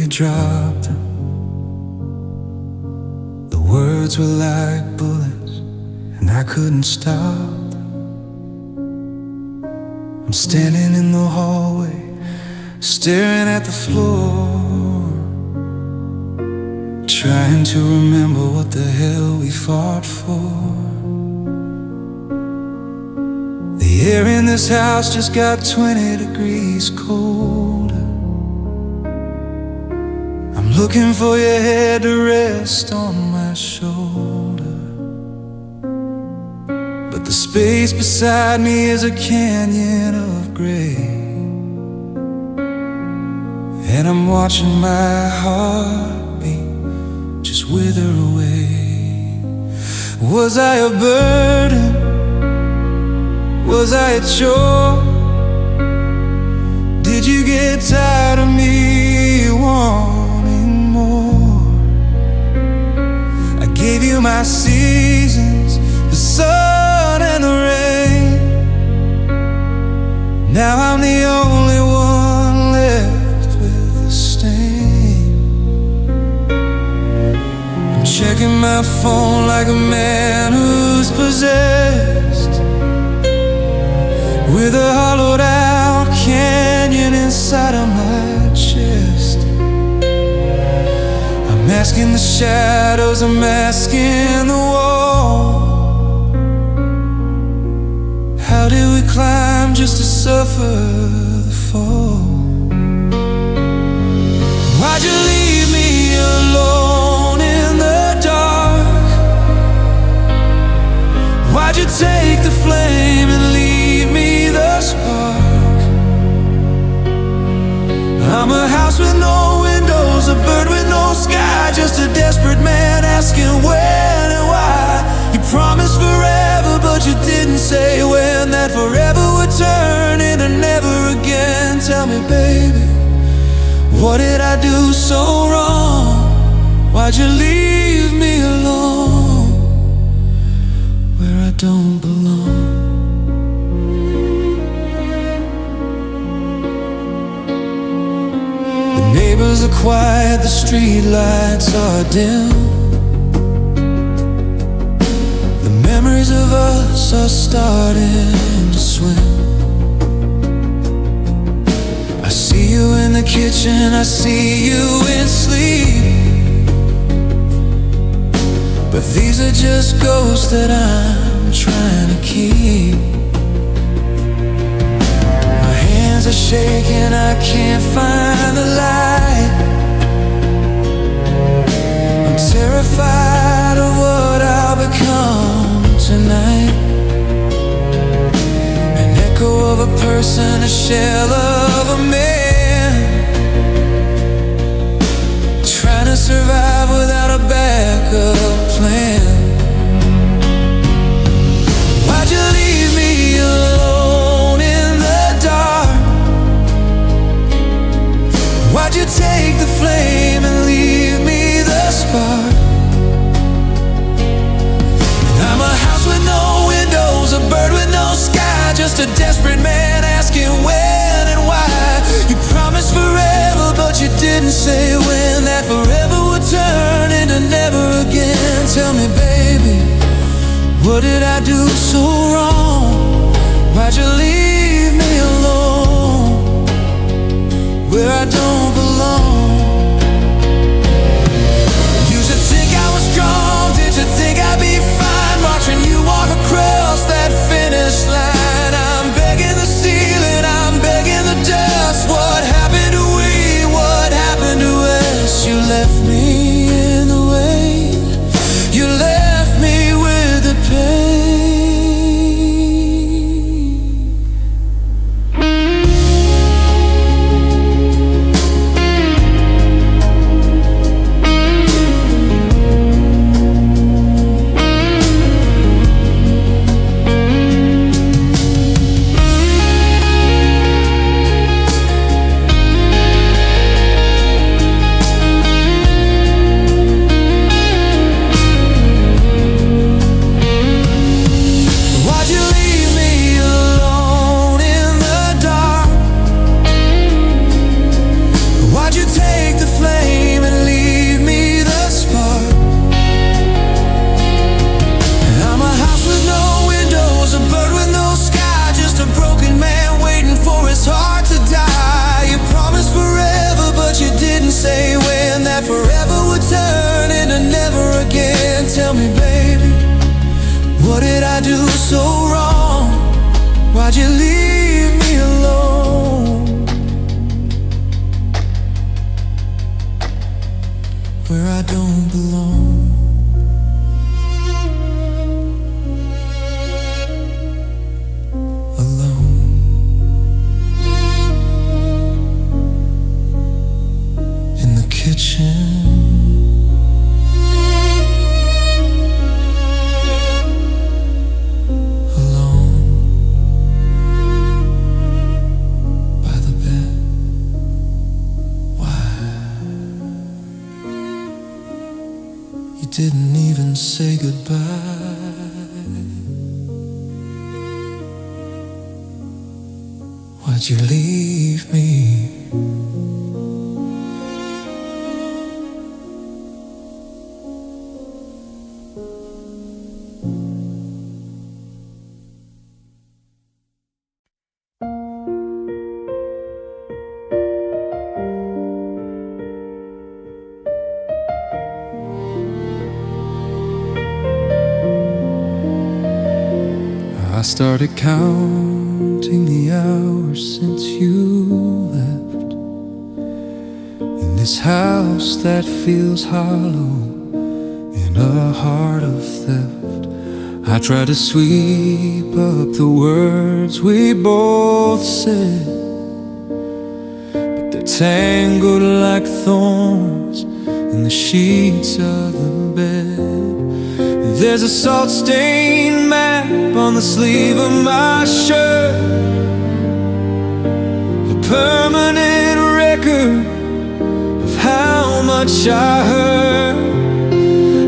dropped them. The words were like bullets, and I couldn't stop them. I'm standing in the hallway, staring at the floor, trying to remember what the hell we fought for. The air in this house just got 20 degrees colder. I'm looking for your head to rest on my shoulder, but the space beside me is a canyon of gray, and I'm watching my heartbeat just wither away. Was I a burden? Was I a chore? Did you get tired of me wanting more? I gave you my seasons, the sun and the rain. Now I'm the only one left with a stain. I'm checking my phone like a man who's possessed, with a hollowed out canyon inside of my chest. I'm asking the shadows, I'm asking the wall, how did we climb just to suffer the fall? Why'd you leave me alone in the dark? Why'd you take the flame and leave me the spark? I'm a house with no windows, a bird with no sky, just a desperate man asking when and why. You promised forever, but you didn't say when that forever would turn into never again. Tell me, baby, what did I do so wrong? Why'd you leave me alone where I don't belong? Neighbors are quiet, the street lights are dim. The memories of us are starting to swim. I see you in the kitchen, I see you in sleep, but these are just ghosts that I'm trying to keep. Hands are shaking, I can't find the light. I'm terrified of what I'll become tonight. An echo of a person, a shell of a man, trying to survive without a backup plan. Why'd you leave me alone in the dark? Why'd you take the flame and leave me the spark? I'm a house with no windows, a bird with no sky, just a desperate man asking when and why. You promised forever, but you didn't say when that forever would turn into never again. Tell me, baby, what did I do so wrong? Why'd you leave me alone where I don't belong? Used to think I was strong, did you think I'd be fine watching you walk across that finish line? I'm begging the ceiling, I'm begging the dust. What happened to we? What happened to us? You left me in the way, you left me with the pain. where I don't belong. Alone. In the kitchen. Didn't even say goodbye. Why'd you leave me? I started counting the hours since you left, in this house that feels hollow, in a heart of theft. I tried to sweep up the words we both said, but they're tangled like thorns in the sheets of the bed. There's a salt-stained map on the sleeve of my shirt, a permanent record of how much I hurt.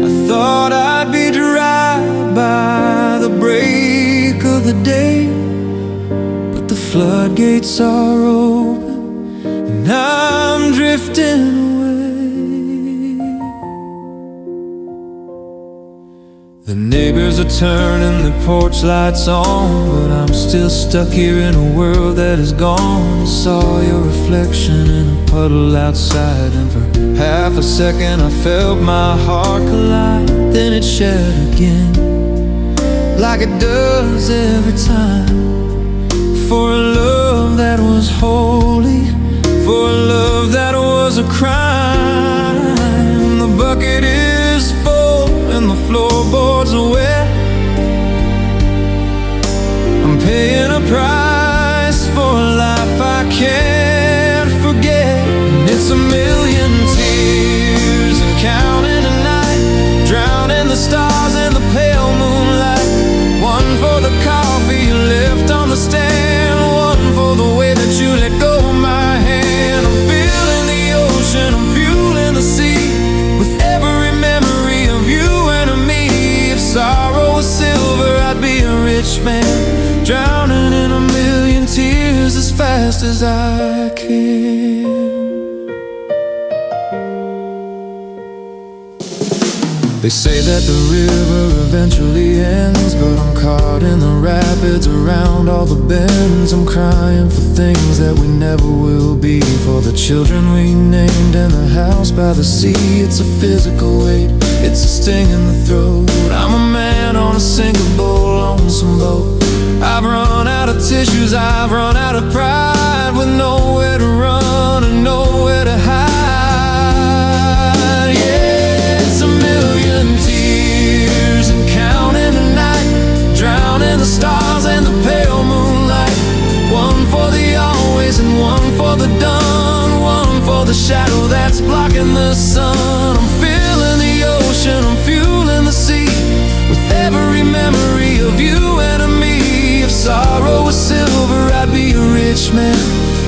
I thought I'd be dry by the break of the day, but the floodgates are open and I'm drifting away. The neighbors are turning the porch lights on, but I'm still stuck here in a world that is gone. Saw your reflection in a puddle outside, and for half a second I felt my heart collide. Then it shattered again, like it does every time. For a love that was holy, for a love that was a crime. The bucket is full and the floorboards are wet. I'm paying a price for a life I can't forget. And it's a million tears and counting a night, drowning the stars in the pale moonlight. One for the coffee you left on the stand, one for the way that you let go of my hand. I'm feeling the ocean, I'm fueling the sea, with every memory of you and of me. If sorrow was silver, I'd be a rich man, drowning in a million tears as fast as I can. They say that the river eventually ends, but I'm caught in the rapids around all the bends. I'm crying for things that we never will be, for the children we named and the house by the sea. It's a physical weight, it's a sting in the throat. I'm a man on a sinkable, lonesome boat. I've run out of tissues, I've run out of pride, with nowhere to run and nowhere to hide. Yeah, it's a million tears and counting the night, drowning the stars and the pale moonlight. One for the always and one for the done, one for the shadow that's blocking the sun. I'm feeling the ocean, I'm fueling the sea, with every memory of you and of me. If sorrow was silver, I'd be a rich man,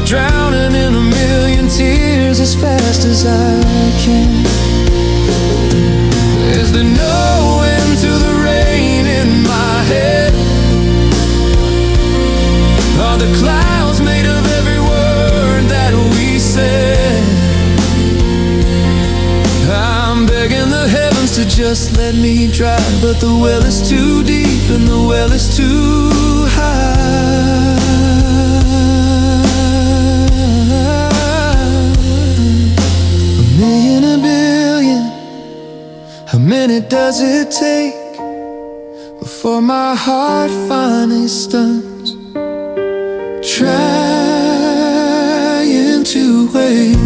drowning in a million tears as fast as I can. Is there no end to the rain in my head? Are the clouds made of every word that we said? I'm begging the heavens to just let me dry, but the well is too deep and the well is too high. A million, a billion, how many does it take before my heart finally stunts, trying to wait?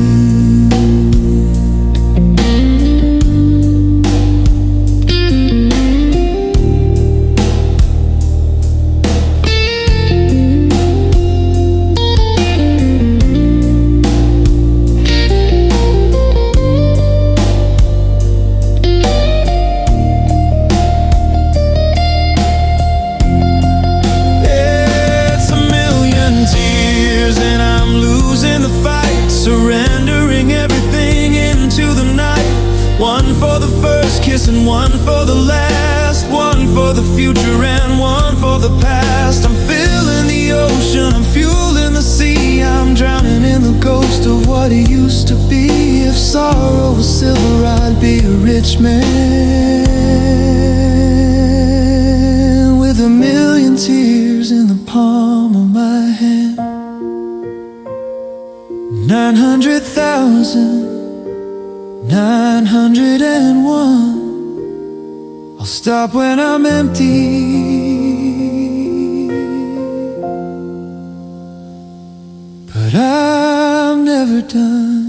missing one for the last, one for the future and one for the past. I'm filling the ocean, I'm fueling the sea, I'm drowning in the ghost of what it used to be. If sorrow was silver, I'd be a rich man with a million tears in the palm of my hand. 900,901. I'll stop when I'm empty, but I'm never done.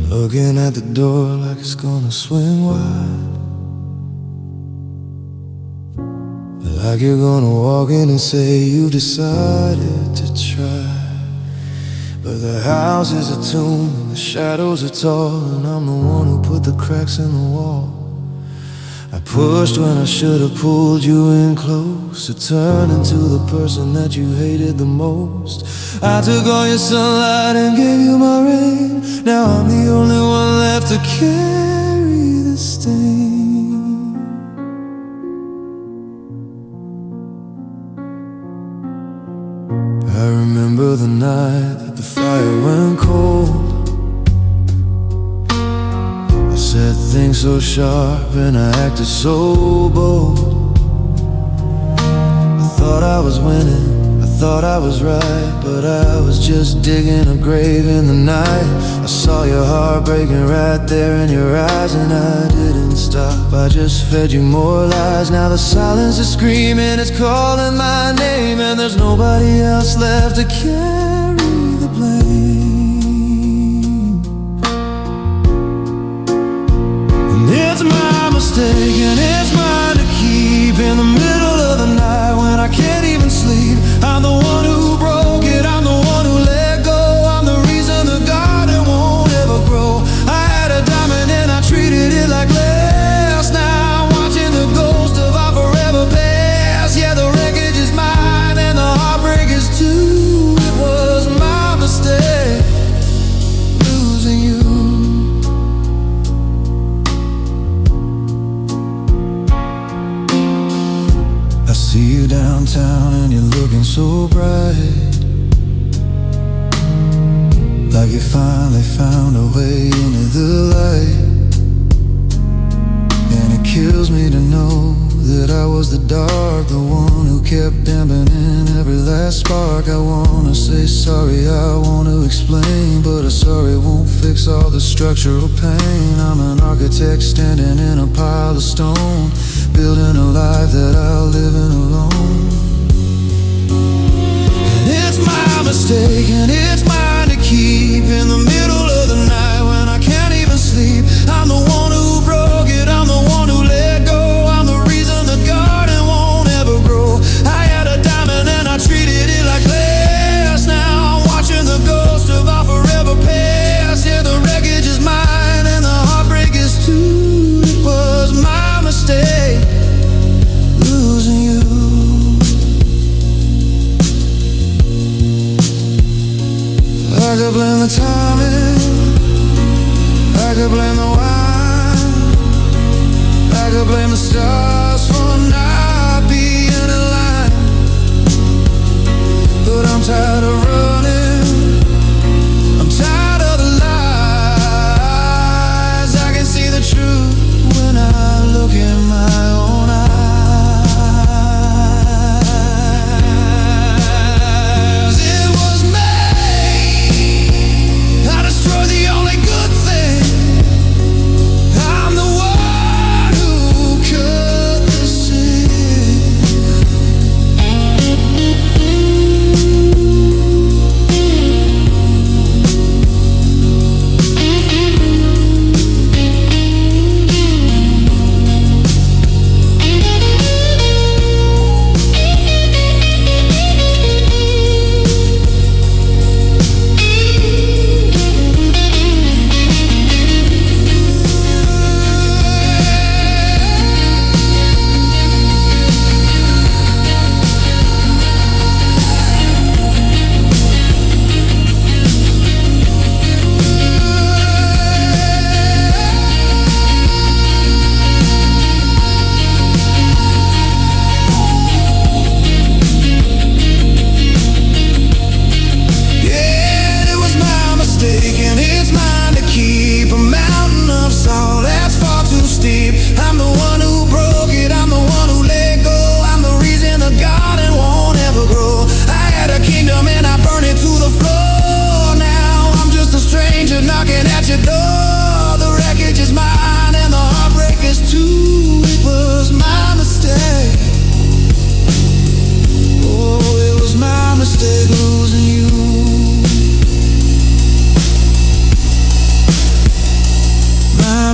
Looking at the door like it's gonna swing wide, like you're gonna walk in and say you decided to try. But the house is a tomb and the shadows are tall, and I'm the one who put the cracks in the wall. I pushed when I should have pulled you in close, to turn into the person that you hated the most. I took all your sunlight and gave you my rain. Now I'm the only one left to carry the stain. I remember the night that the fire went cold. I said things so sharp and I acted so bold. I thought I was winning, I thought I was right, but I was just digging a grave in the night. I saw your heart breaking right there in your eyes, and I didn't stop, I just fed you more lies. Now the silence is screaming, it's calling my name, and there's nobody else left to carry the blame. And it's my mistake and it's mine to keep in the middle of the night when I can't even sleep. I'm the one who broke it, I'm the one who let go, I'm the reason the garden won't ever grow. I had a diamond and I treated it like glass. Now I'm watching the ghost of our forever past. Yeah, the wreckage is mine and the heartbreak is too. It was my mistake, losing you. I see you downtown and you're looking so bright, like you finally found a way into the light. And it kills me to know that I was the dark, the one who kept dampening every last spark. I wanna say sorry, I wanna explain, but a sorry won't fix all the structural pain. I'm an architect standing in a pile of stone, building a life that I'll live in alone. And it's my mistake and it's mine to keep in the middle of the night when I can't even sleep. I'm the one who broke it, I'm the one who let go, I'm the reason the garden won't ever grow. I had a diamond and I treated it like glass. Now I'm watching the ghost of our forever past. Yeah, the wreckage is mine and the heartbreak is too. It was my mistake, losing you. I could blame the timing,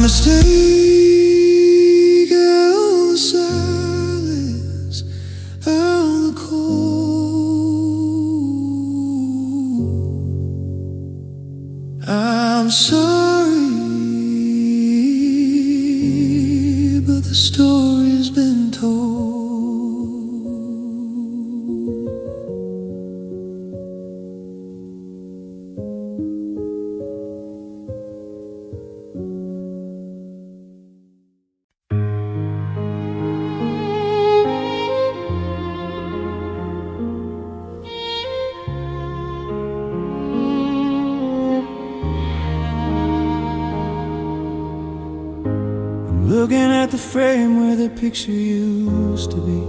mistake, out the silence, out the cold. I'm sorry, but the story's been told. Looking at the frame where the picture used to be.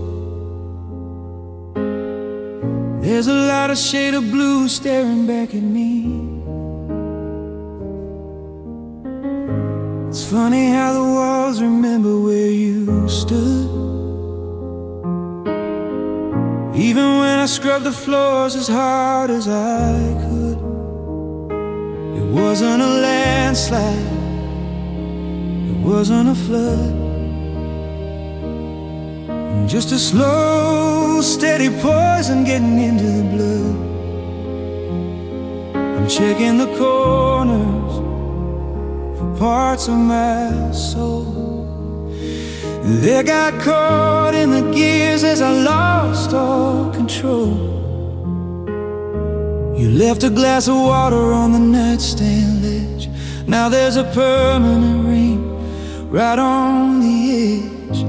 There's a lot of shade of blue staring back at me. It's funny how the walls remember where you stood. Even when I scrubbed the floors as hard as I could. It wasn't a landslide, wasn't a flood, just a slow, steady poison getting into the blood. I'm checking the corners for parts of my soul. They got caught in the gears as I lost all control. You left a glass of water on the nightstand ledge. Now there's a permanent ring right on the edge.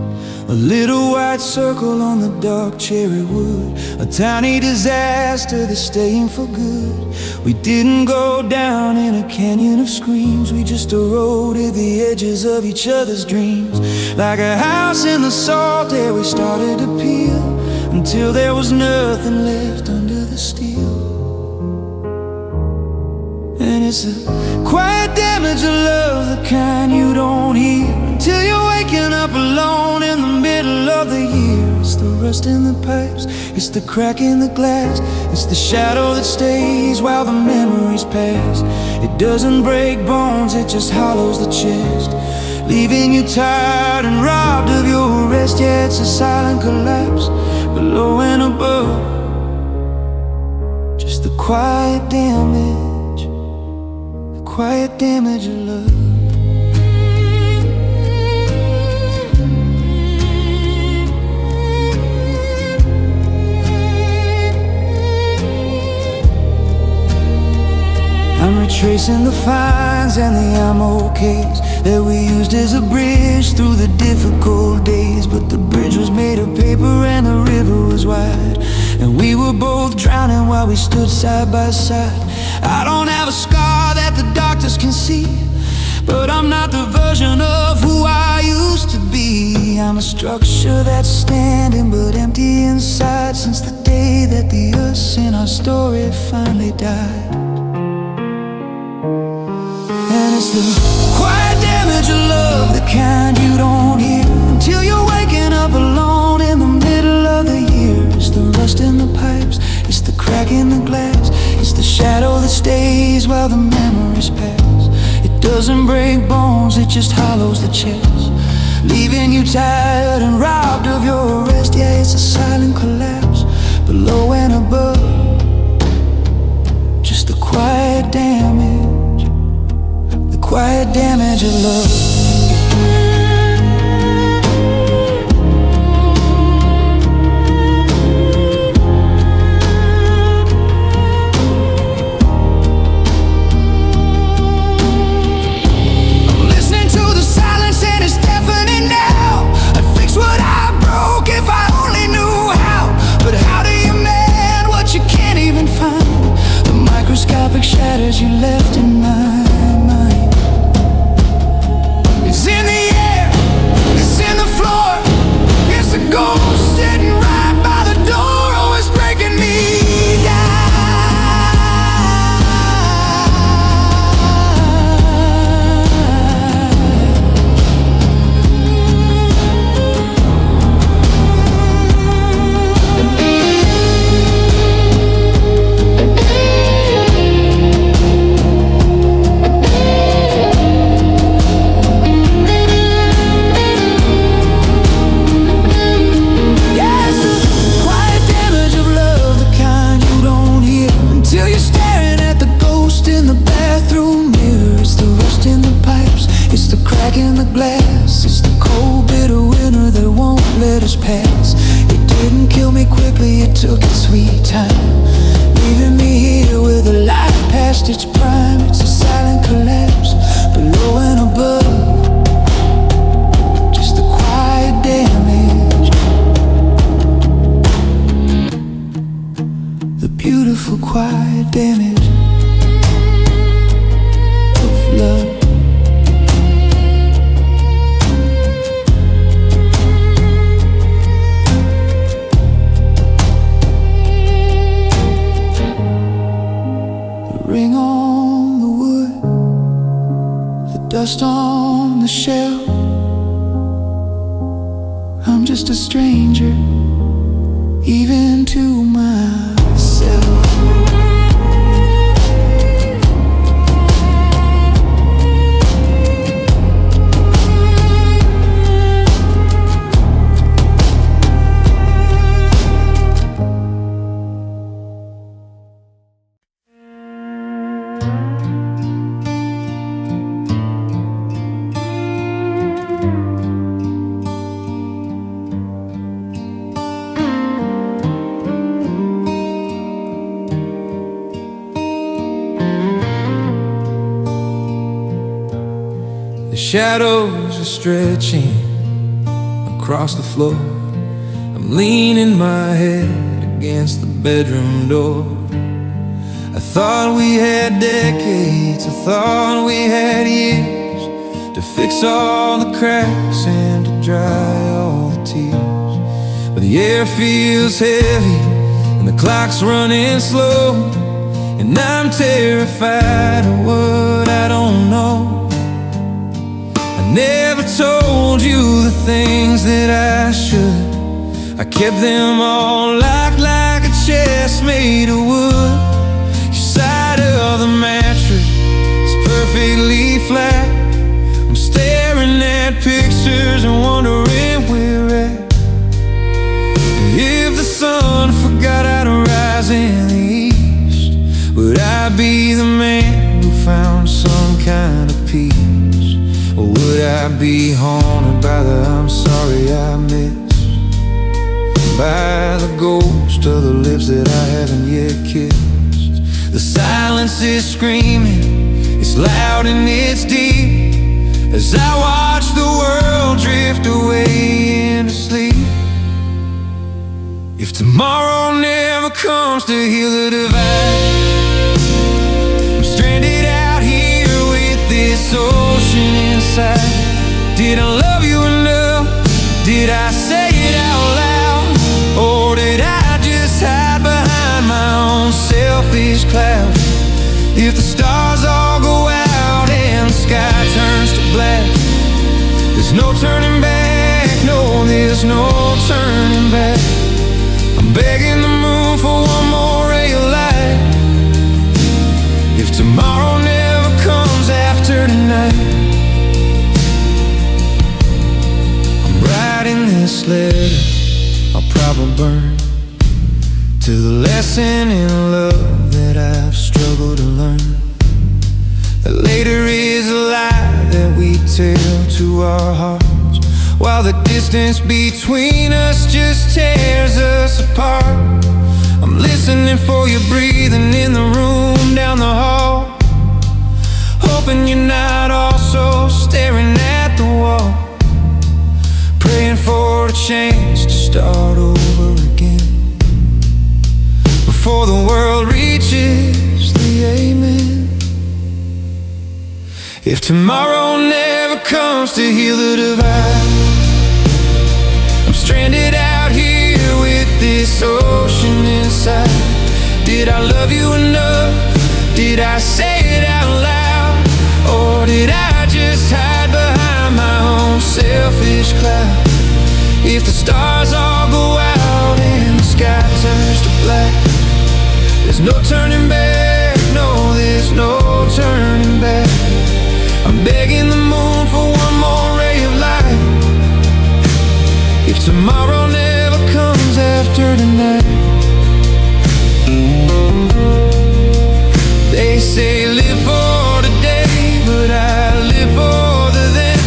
A little white circle on the dark cherry wood. A tiny disaster that's staying for good. We didn't go down in a canyon of screams. We just eroded the edges of each other's dreams. Like a house in the salt air, we started to peel until there was nothing left under the steel. And it's the quiet damage of love, the kind you don't hear until you're waking up alone in the middle of the year. It's the rust in the pipes, it's the crack in the glass, it's the shadow that stays while the memories pass. It doesn't break bones, it just hollows the chest, leaving you tired and robbed of your rest. Yeah, it's a silent collapse below and above, just the quiet damage, the quiet damage of love. I'm retracing the fines and the ammo case that we used as a bridge through the difficult days. But the bridge was made of paper and the river was wide, and we were both drowning while we stood side by side. I don't have a scar that the doctors can see, but I'm not the version of who I used to be. I'm a structure that's standing but empty inside, since the day that the us in our story finally died. And it's the quiet damage of love, the kind you don't hear until you're waking up alone in the middle of the year. It's the rust in the pipes, it's the crack in the glass, it's the shadow that stays while the memories pass. It doesn't break bones, it just hollows the chest, leaving you tired and robbed of your rest. Yeah, it's a silent collapse below and above, just the quiet damage, the quiet damage of love. Shadows you left in my mind. 'Cause in the end cracking the glass. It's the cold, bitter winter that won't let us pass. It didn't kill me quickly, it took its sweet time, leaving me here with a life past its prime. It's a silent collapse, below and above, just the quiet damage, the beautiful quiet damage of love. Ring on the wood, the dust on the shelf. I'm just a stranger, even to myself. Shadows are stretching across the floor. I'm leaning my head against the bedroom door. I thought we had decades, I thought we had years to fix all the cracks and to dry all the tears. But the air feels heavy and the clock's running slow, and I'm terrified of what I don't know. Never told you the things that I should. I kept them all locked like a chest made of wood. Your side of the mattress is perfectly flat. I'm staring at pictures and wondering where we're at. If the sun forgot how to rise in the east, would I be the man who found some kind of peace? Or would I be haunted by the I'm sorry I missed, by the ghost of the lips that I haven't yet kissed? The silence is screaming, it's loud and it's deep, as I watch the world drift away into sleep. If tomorrow never comes to heal the divide, I'm stranded out here with this ocean inside. Did I love you enough? Did I say it out loud? Or did I just hide behind my own selfish cloud? If the stars all go out and the sky turns to black, there's no turning back, no, there's no turning back. I'm begging the moon for one more ray of light. If tomorrow never comes after tonight, writing this letter I'll probably burn, to the lesson in love that I've struggled to learn. That later is a lie that we tell to our hearts, while the distance between us just tears us apart. I'm listening for you breathing in the room down the hall, hoping you're not also staring at the wall, praying for a chance to start over again before the world reaches the amen. If tomorrow never comes to heal the divide, I'm stranded out here with this ocean inside. Did I love you enough? Did I say it out loud? Or did I just hide behind my own selfish cloud? If the stars all go out and the sky turns to black, there's no turning back, no, there's no turning back. I'm begging the moon for one more ray of light. If tomorrow never comes after tonight, they say live for today, but I live for the then.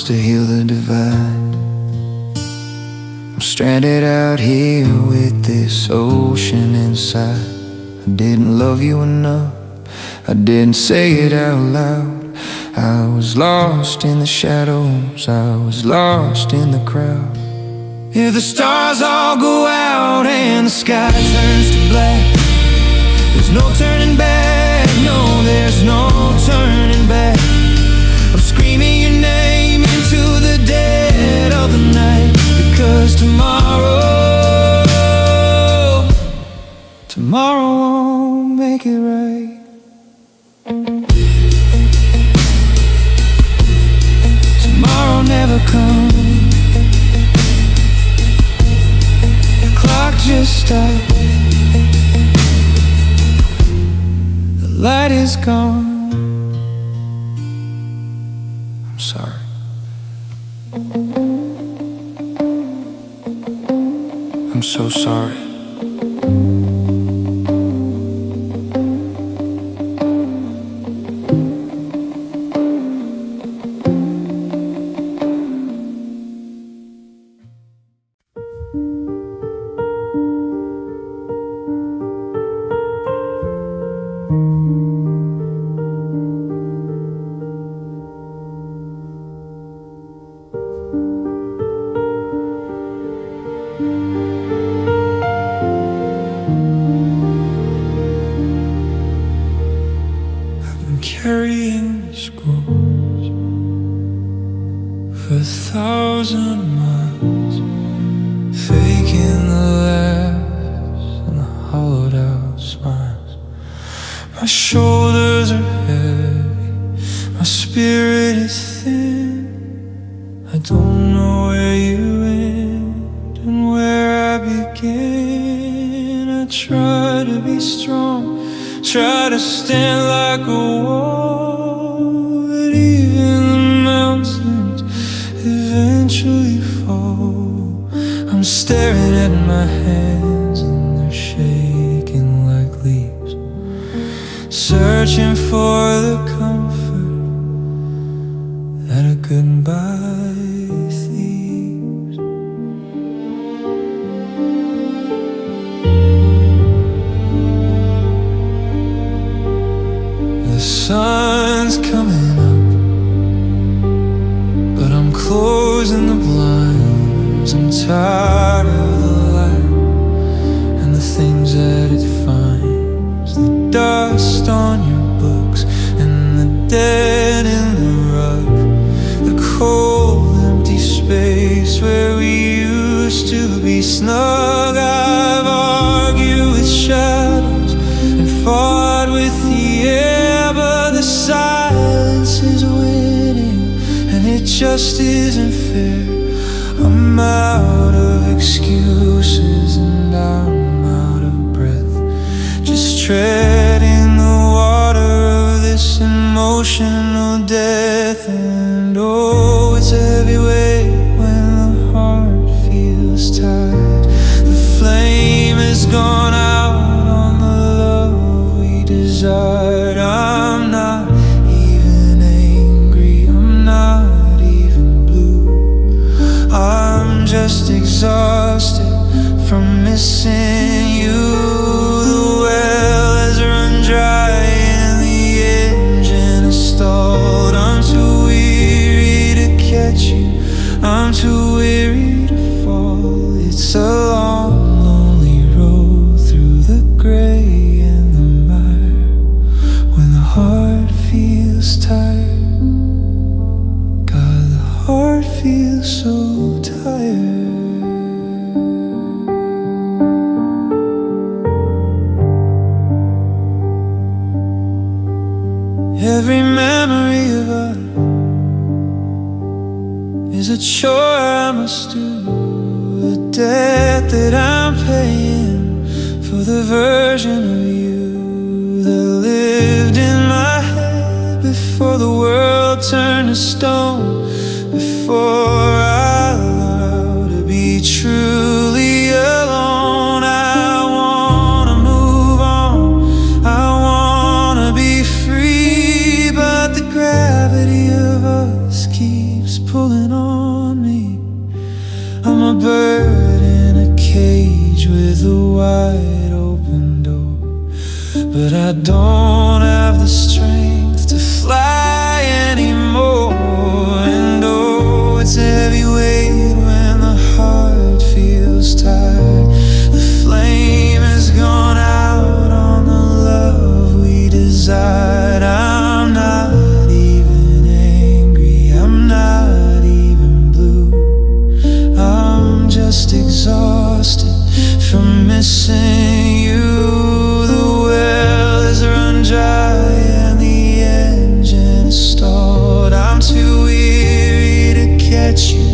arms to heal the divide. I'm stranded out here with this ocean inside. I didn't love you enough, I didn't say it out loud. I was lost in the shadows, I was lost in the crowd. If the stars all go out and the sky turns to black, there's no turning back, no, there's no turning back. I'm screaming your name into the dead of the night, because tomorrow won't make it right. Tomorrow never comes. The clock just stopped. The light is gone. I'm sorry. I'm so sorry. Carrying scrolls for 1,000 miles, faking the laughs and the hollowed out smiles. My shoulders are heavy, my spirit is thin. I don't know where you end and where I begin. I try to be strong, try to stand like a wall, but even the mountains eventually fall. I'm staring at my hands and they're shaking like leaves, searching for the comfort that a goodbye leaves. The sun's coming up, but I'm closing the blinds. I'm tired of the light and the things that it finds. The dust on your books and the dead in the rug, the cold empty space where we used to be snug. I've argued with shadows and fought with the air, but the silence is winning and it just isn't fair. I'm out of excuses and I'm out of breath, just treading the water of this emotional death. And oh, it's a heavy weight when the heart feels tired. The flame has gone out on the love we desired. I'm not even angry, I'm not even blue. I'm just exhausted from missing you. The well has run dry and the engine is stalled. I'm too weary to catch you, I'm too weary to fall. It's a long, lonely road through the gray and the mire. When the heart feels tired, God, the heart feels so tired. Every memory of us is a chore I must do, a debt that I'm paying for the version of you that lived in my head before the world turned to stone, before I learned to be truly alone. I wanna move on, I wanna be free, but the gravity of us keeps pulling wide open door. But I don't have the strength to fly anymore. And oh, it's a heavy weight when the heart feels tired. The flame has gone out on the love we desired. I'm not even angry, I'm not even blue. I'm just exhausted from missing you. The well has run dry and the engine is stalled. I'm too weary to catch you,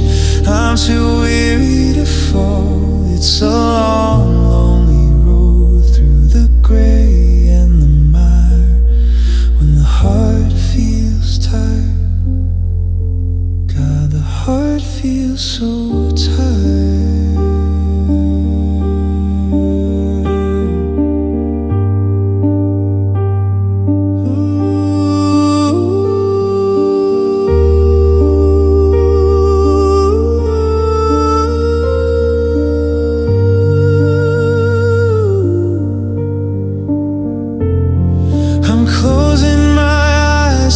I'm too weary to fall. It's a long, lonely road through the gray and the mire. When the heart feels tired, God, the heart feels so tired.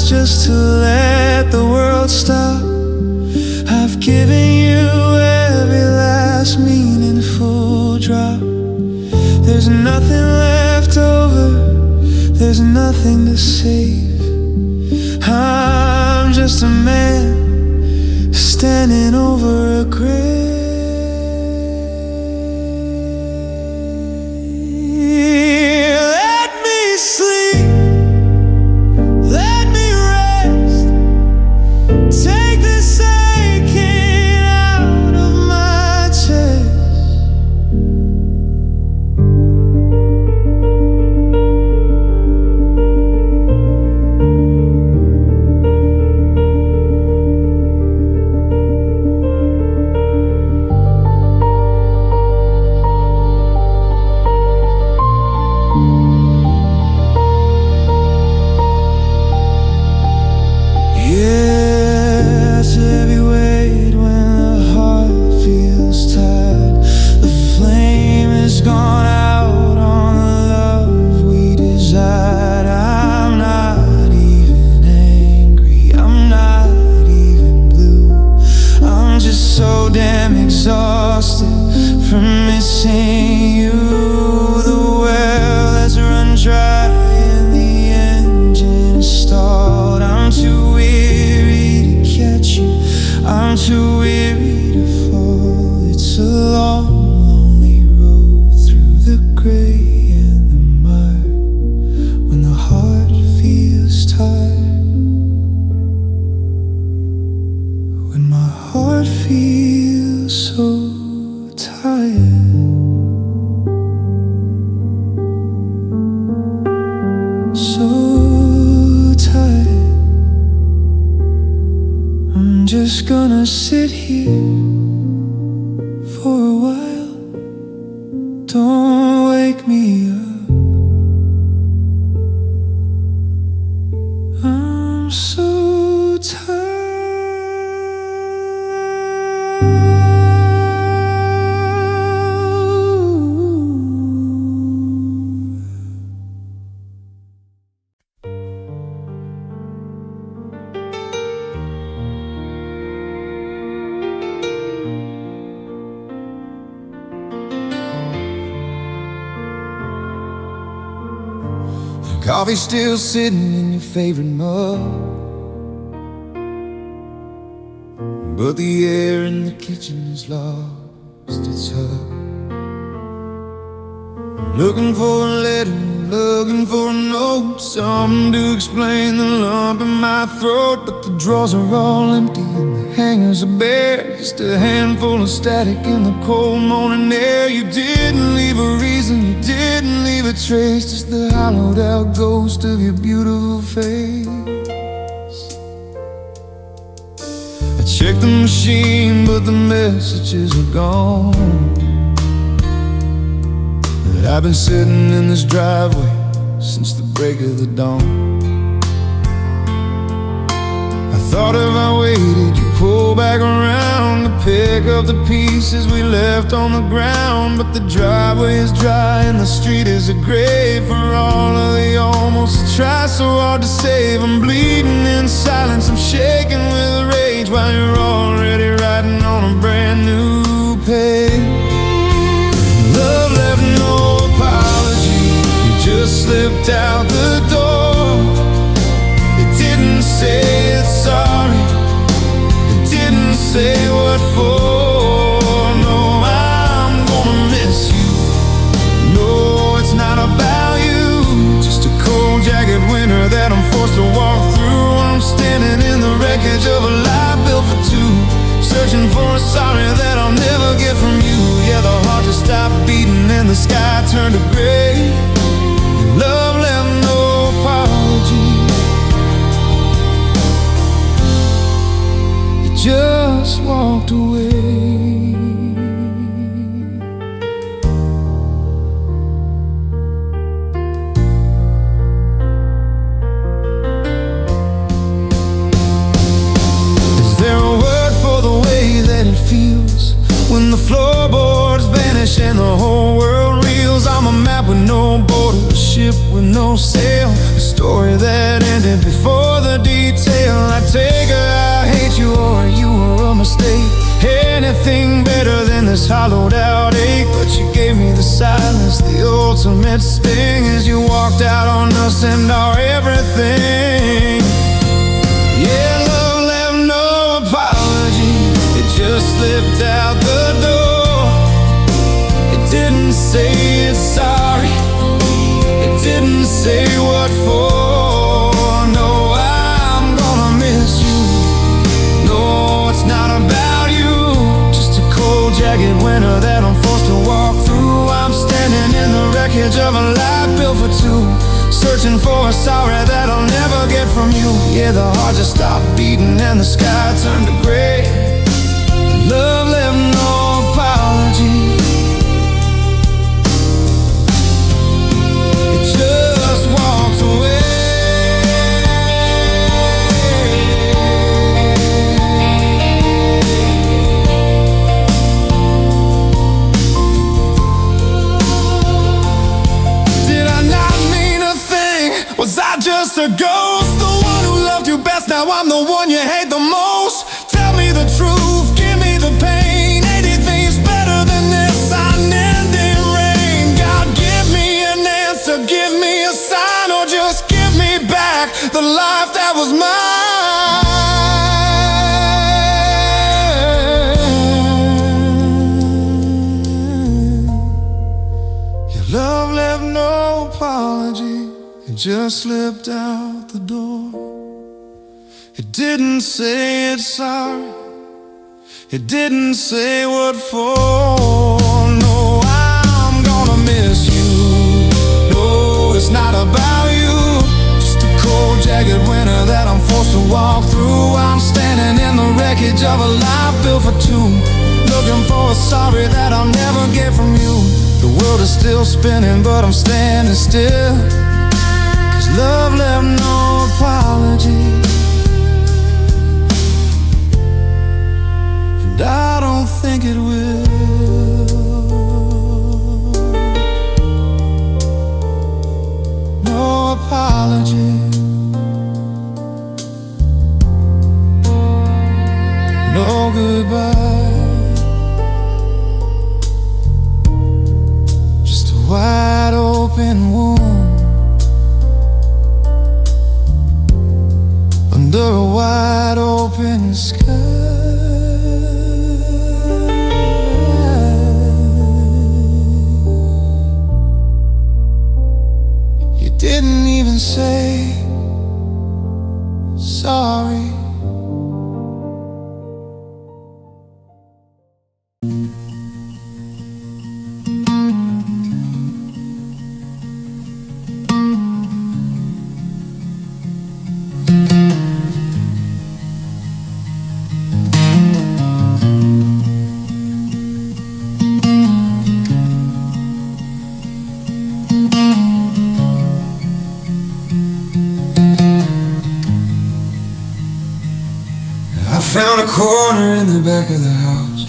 Just to let the world stop. I've given you every last meaningful drop. There's nothing left over, there's nothing to save. I'm just a man standing over a grave. Let me sleep, take this aching out of my chest. Gone out on the love we desired. I'm not even angry, I'm not even blue. I'm just so damn exhausted from missing you. The well has run dry and the engine is stalled. I'm too weary to catch you, I'm too weary to fall. It's a long, gray and the mire. When the heart feels tired, when my heart feels so tired, so tired, I'm just gonna sit here for a while. Don't wake me up, I'm so tired. Coffee still sitting in your favorite mug, but the air in the kitchen has lost its hug. I'm looking for a letter, looking for a note, something to explain the lump in my throat. But the drawers are all empty and the hangers are bare, just a handful of static in the cold morning air. You didn't leave a reason, you didn't leave a trace, just the hollowed out ghost of your beautiful face. I checked the machine, but the messages are gone. But I've been sitting in this driveway since the break of the dawn. I thought if I waited, you'd pull back around to pick up the pieces we left on the ground. But the driveway is dry and the street is a grave for all of the almost. I try so hard to save. I'm bleeding in silence, I'm shaking with rage, while you're already writing on a brand new page. Love left no apology, you just slipped out the door. It didn't say it's sorry, it didn't say what for. No, I'm gonna miss you. No, it's not about you, just a cold jagged winter that I'm forced to walk through. I'm standing in the wreckage of a life built for two, searching for a sorry that I'll never get from you. Yeah, the heart just stopped beating and the sky turned to gray. Love left no apology, you just walked away. Is there a word for the way that it feels when the floorboards vanish and the whole world reels? I'm a map with no border, a ship with no sail, a story that ended before the detail. I take her, I hate you, or you were a mistake. Anything better than this hollowed out ache. But you gave me the silence, the ultimate sting, as you walked out on us and our everything. Yeah, love left no apology, it just slipped out the door. It didn't say it's sorry, it didn't say what for. No, I'm gonna miss you. No, it's not about you, just a cold jagged winter that I'm forced to walk through. I'm standing in the wreckage of a life built for two, searching for a sorry that I'll never get from you. Yeah, the heart just stopped beating and the sky turned to gray. Love left no apology, it just walked away. Did I not mean a thing? Was I just a ghost? The one who loved you best, now I'm the one you hate the most. Tell me the truth, give me the pain. Anything's better than this unending rain. God, give me an answer, give me a sign, or just give me back the life that was mine. Your love left no apology, it just slipped out the door. It didn't say it's sorry, it didn't say what for. No, I'm gonna miss you. No, it's not about you, just a cold jagged winter that I'm forced to walk through. I'm standing in the wreckage of a life built for two, looking for a sorry that I'll never get from you. The world is still spinning, but I'm standing still, 'cause love left no apology, and I don't think it will. No apology, no goodbye, just a wide open wound under a wide open sky. You didn't even say sorry. on a corner in the back of the house,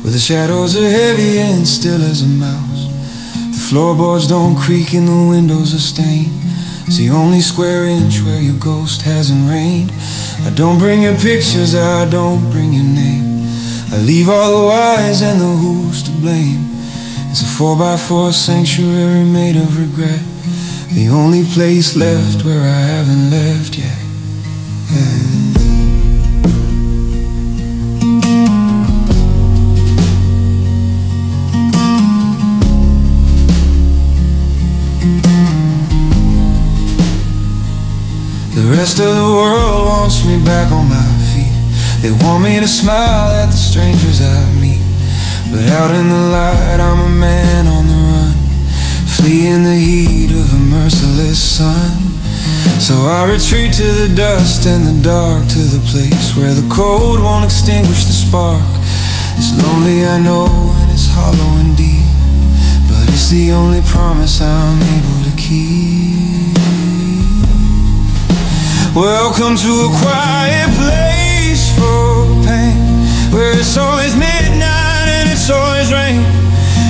where the shadows are heavy and still as a mouse. The floorboards don't creak and the windows are stained. It's the only square inch where your ghost hasn't reigned. I don't bring your pictures, I don't bring your name. I leave all the whys and the who's to blame. It's a 4x4 sanctuary made of regret, the only place left where I haven't left yet. The rest of the world wants me back on my feet. They want me to smile at the strangers I meet. But out in the light I'm a man on the run, fleeing the heat of a merciless sun. So I retreat to the dust and the dark, to the place where the cold won't extinguish the spark. It's lonely, I know, and it's hollow and deep, but it's the only promise I'm able to keep. Welcome to a quiet place for pain, where it's always midnight and it's always rain.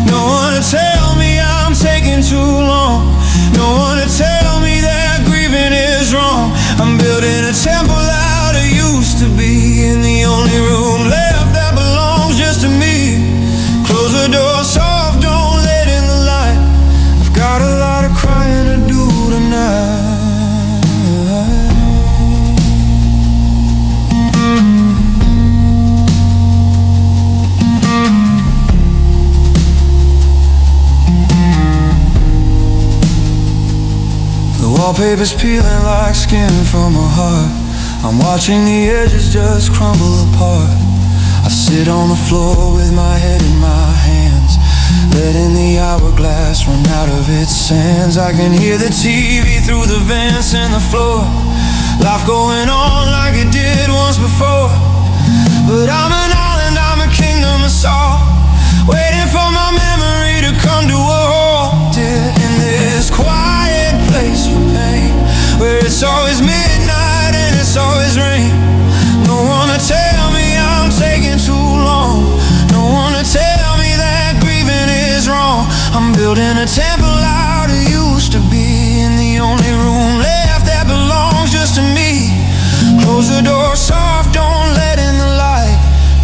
No one to tell me I'm taking too long, no one to tell me that grieving is wrong. I'm building a temple out of used to be, in the only room left that belongs just to me. Close the door soft, don't let in the light. I've got a lot of crying to do tonight. Wallpaper's peeling like skin from a heart. I'm watching the edges just crumble apart. I sit on the floor with my head in my hands, letting the hourglass run out of its sands. I can hear the TV through the vents in the floor, life going on like it did once before. But I'm an island, I'm a kingdom of salt, waiting for my memory to come to a halt. In this quiet place for pain, where it's always midnight and it's always rain. No one to tell me I'm taking too long, no one to tell me that grieving is wrong. I'm building a temple out of used to be, in the only room left that belongs just to me. Close the door soft, don't let in the light.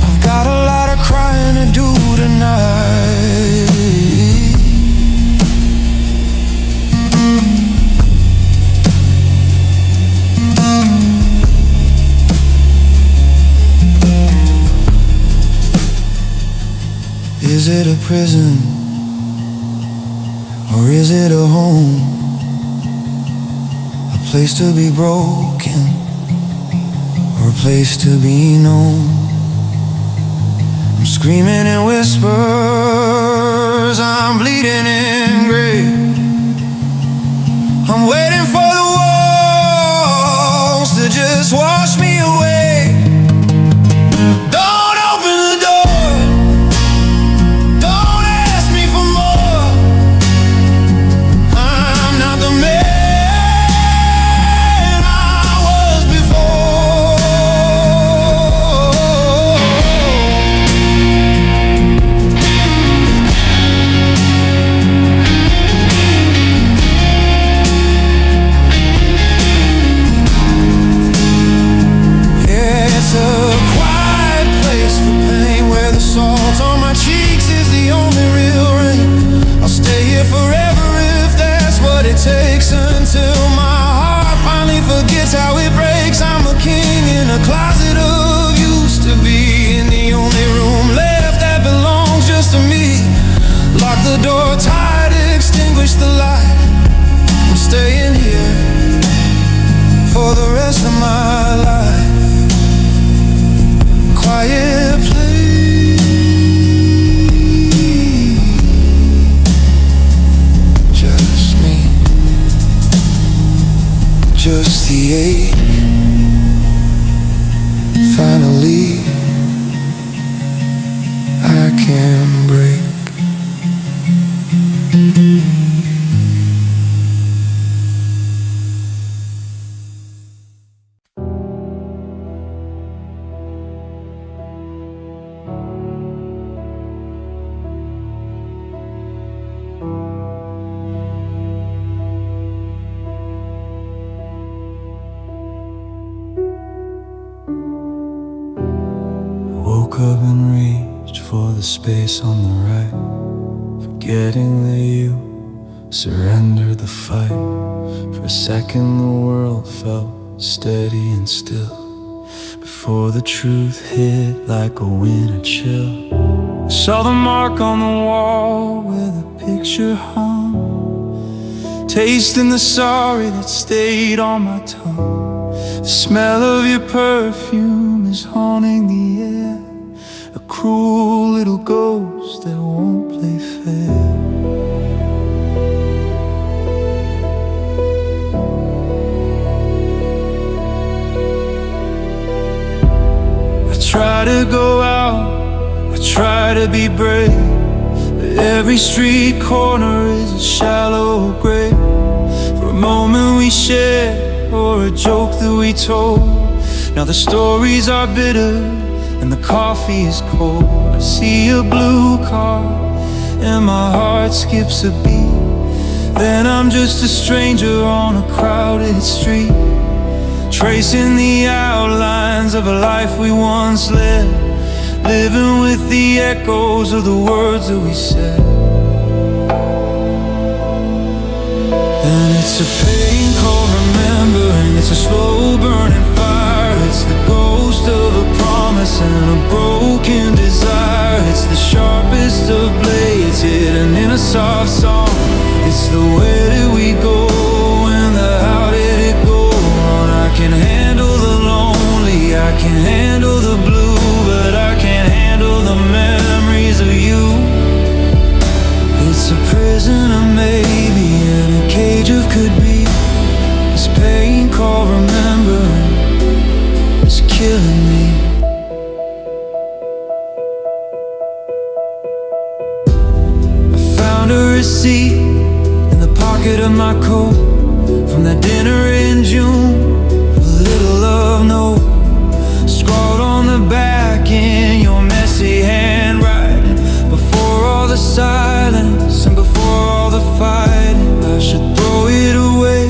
I've got a lot of crying to do tonight. Is it a prison, or is it a home? A place to be broken, or a place to be known? I'm screaming in whispers, I'm bleeding in gray. I'm waiting for the walls to just wash me away. Don't open the door, don't ask me for more. I'm not the man I was before. Yeah, it's a quiet place for pain, where the salt on my cheeks is the only real rain. I'll stay here forever if that's what it takes, until my heart finally forgets how it breaks. I'm a king in a closet of used to be, in the only room left that belongs just to me. Lock the door tight, extinguish the light. I'm staying here for the rest of my life. Quiet place, just me, just the ache. Finally, I can break. space on the right, forgetting that you surrendered the fight. For a second the world felt steady and still, before the truth hit like a winter chill. I saw the mark on the wall where the picture hung, tasting the sorry that stayed on my tongue. The smell of your perfume is haunting the air, a cruel little ghost that won't play fair. I try to go out, I try to be brave, but every street corner is a shallow grave. For a moment we shared, or a joke that we told. Now the stories are bitter and the coffee is cold. I see a blue car and my heart skips a beat. Then I'm just a stranger on a crowded street, tracing the outlines of a life we once led, living with the echoes of the words that we said. And it's a pain called remembering, it's a slow burning fire. It's the ghost of a promise and a broken desire. It's the sharpest of blades hidden in a soft song. It's the where did we go and the how did it go wrong. I can handle the lonely, I can handle the blue, but I can't handle the memories of you. It's a prison of maybe and a cage of could be. This pain called remembering is killing me. I found a receipt in the pocket of my coat from that dinner in June, a little love note scrawled on the back in your messy handwriting. Before all the silence and before all the fighting, I should throw it away,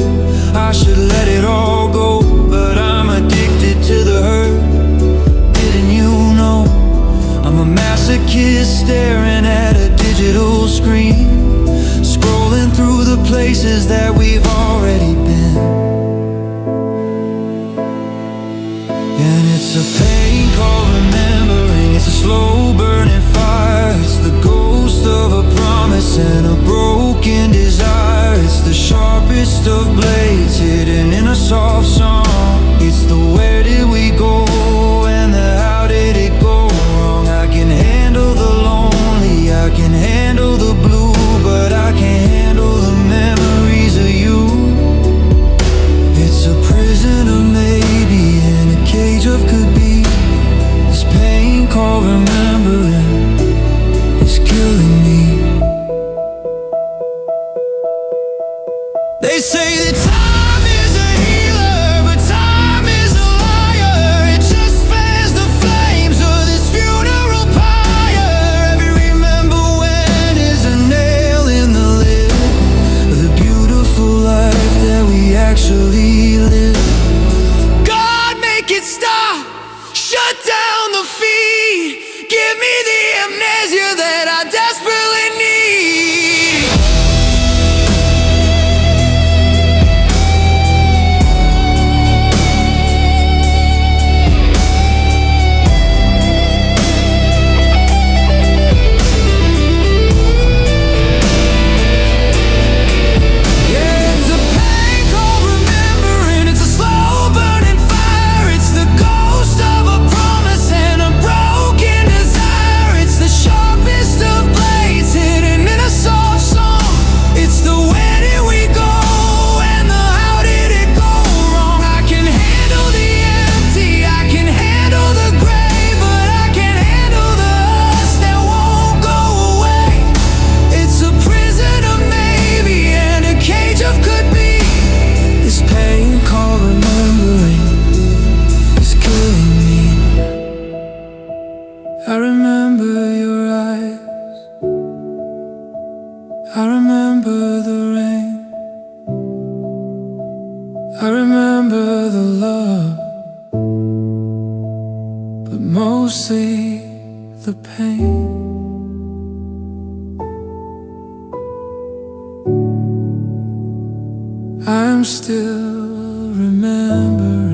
I should let it all go, but I'm addicted to the hurt. Didn't you know? I'm a masochist staring at a digital screen, scrolling through the places that we've already been. And it's a pain called remembering, it's a slow burning fire. It's the ghost of a promise and a broken desire. It's the sharpest of blades hidden in a soft song. It's the where did we go and the how did it go wrong. I can handle the lonely, I can handle the blue, but I can't handle the memories of you. It's a prison of maybe and a cage of could be. This pain called remembering is killing me. They say that time is a healer, but time is a liar. It just fans the flames of this funeral pyre. Every remember when is a nail in the lid of the beautiful life that we actually live. God, make it stop, shut down the feed, give me the amnesia that I desperately need. still remembering.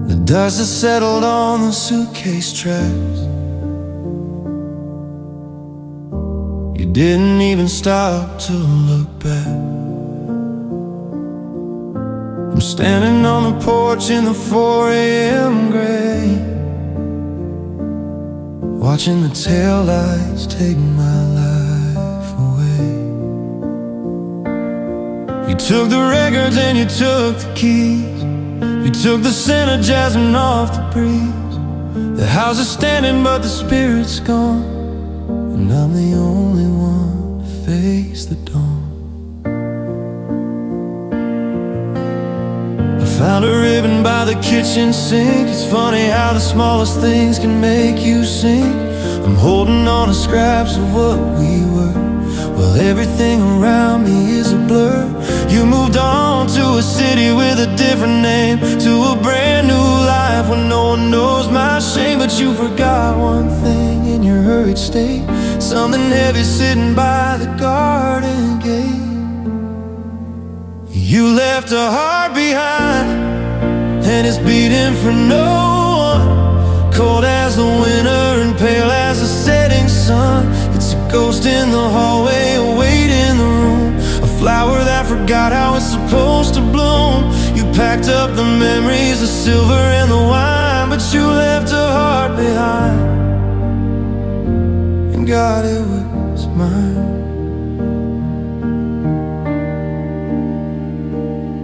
The dust has settled on the suitcase tracks. You didn't even stop to look back. I'm standing on the porch in the 4 a.m. gray, watching the taillights take my life away. You took the records and you took the keys. You took the scent of jasmine off the breeze. The house is standing but the spirit's gone, and I'm the only one to face the dawn. I found a ribbon by the kitchen sink. It's funny how the smallest things can make you sing. I'm holding on to scraps of what we were, while everything around me is a blur. You moved on to a city with a different name, to a brand new life where no one knows my shame. But you forgot one thing in your hurried state, something heavy sitting by the garden gate. You left a heart behind, and it's beating for no one. Cold as the winter and pale as the setting sun. It's a ghost in the hallway, a weight in the room, a flower that forgot how it's supposed to bloom. You packed up the memories, the silver and the wine, but you left a heart behind, and God, it was mine.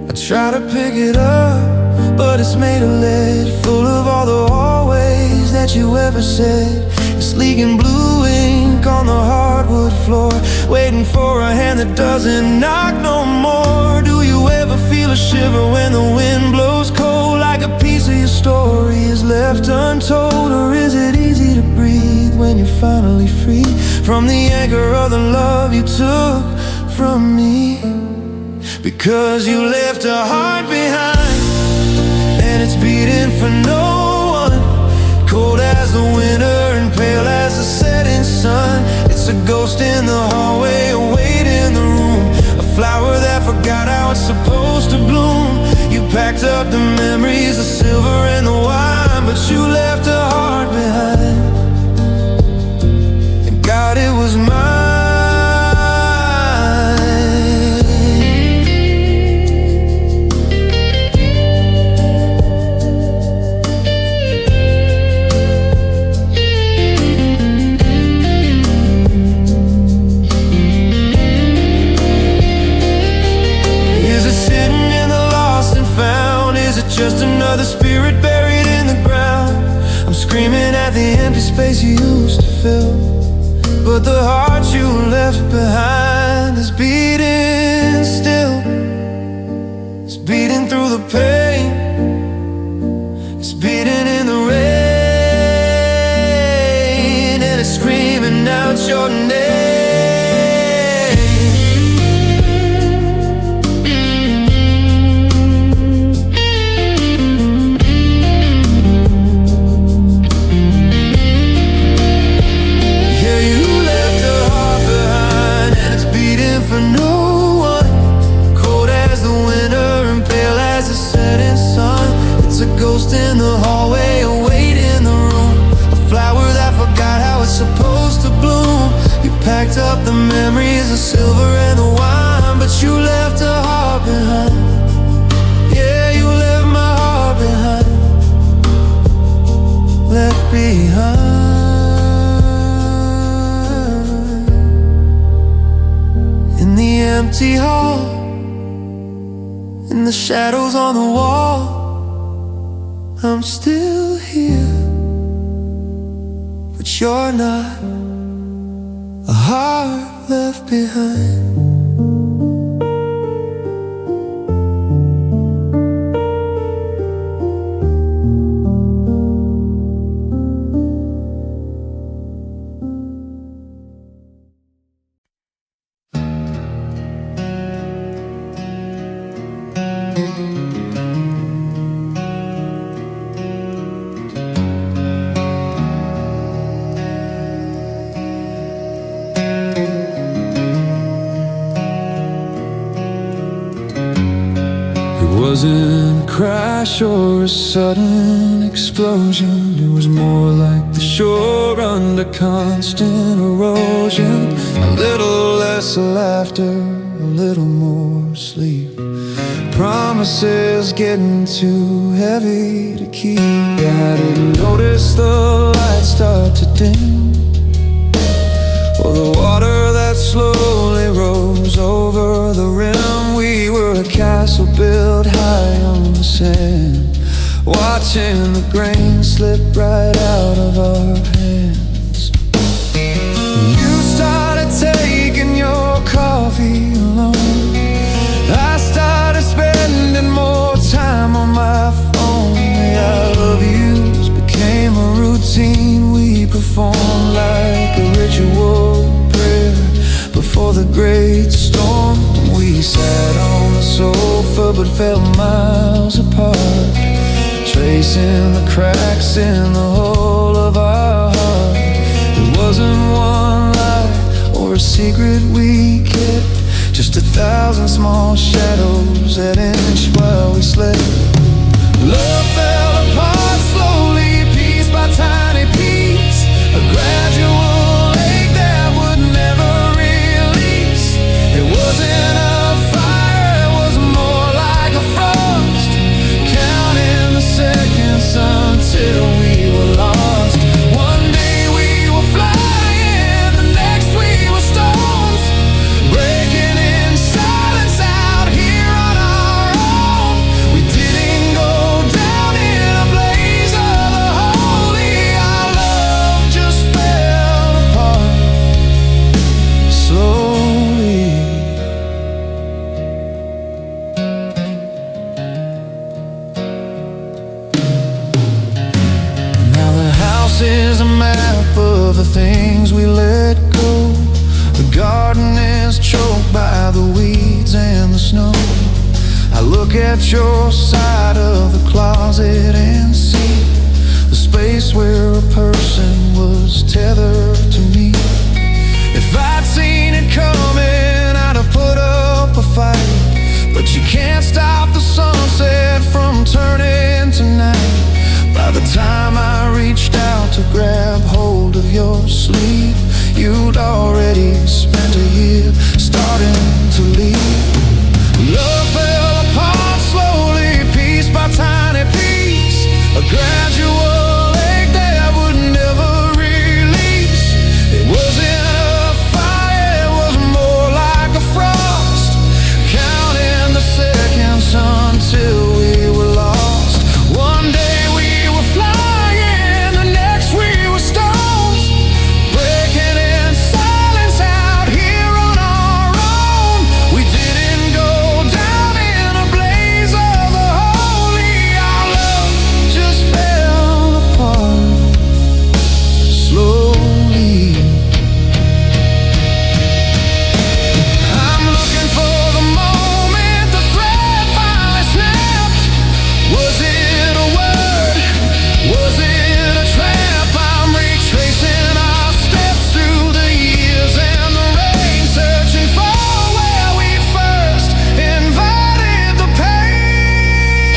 I try to pick it up, but it's made of lead, full of all the hallways that you ever said. It's leaking blue ink on the hardwood floor, waiting for a hand that doesn't knock no more. Do you ever feel a shiver when the wind blows cold, like a piece of your story is left untold? Or is it easy to breathe when you're finally free from the anchor of the love you took from me? Because you left a heart behind, and it's beating for no one. Cold as the winter and pale as the setting sun. It's a ghost in the hallway, a weight in the room, a flower that forgot how it's supposed to bloom. You packed up the memories, the silver and the wine, but you left a heart behind, and God, it was mine. Just another spirit buried in the ground. I'm screaming at the empty space you used to fill, but the heart you left behind is beating still. It's beating through the pain, it's beating in the rain, and it's screaming out your name. For no one, cold as the winter and pale as the setting sun. It's a ghost in the hallway, a weight in the room, a flower that forgot how it's supposed to bloom. You packed up the memories, the silver and the wine, but you left a heart behind. Yeah, you left my heart behind, left behind. Empty hall, in the shadows on the wall, I'm still here, but you're not. A heart left behind. wasn't a crash or a sudden explosion. It was more like the shore under constant erosion. A little less laughter, a little more sleep. Promises getting too heavy to keep. I didn't notice the lights start to dim, or the water that slowly rose over the rim. We were a castle built high on the sand, watching the grain slip right out of our hands. You started taking your coffee alone. I started spending more time on my phone. The I love yous became a routine. We performed like a ritual prayer before the great storm. We sat on the sofa but felt miles apart, tracing the cracks in the whole of our heart. It wasn't one lie or a secret we kept, just 1,000 small shadows that inched while we slept. Love fell apart slowly, piece by tiny piece, a gradual ache that would never release. It wasn't a fire, it was more like a frost, counting the seconds until we were lost. One day we were flying, the next we were stones, breaking in silence out here on our own. We didn't go down in a blaze of the holy. Our love just fell apart slowly. Now the house is a map of the things we let go. The garden is choked by the weeds and the snow. I look at your side of the closet and see the space where a person was tethered to me. If I'd seen it coming, I'd have put up a fight, but you can't stop the sunset from turning to night. By the time I reached out to grab hold of your sleeve, you'd already spent a year starting to leave. Love fell apart slowly, piece by tiny piece, a gradual ache that would never release. It wasn't a fire, it was more like a frost, counting the seconds until we were lost. One day we were flying, the next we were stones, breaking in silence out here on our own. We didn't go down in a blaze of the holy. Our love just fell apart slowly. I'm looking for the moment the thread finally snapped. Was it a word? Was it a trap? I'm retracing our steps through the years and the rain, searching for where we first invited the pain.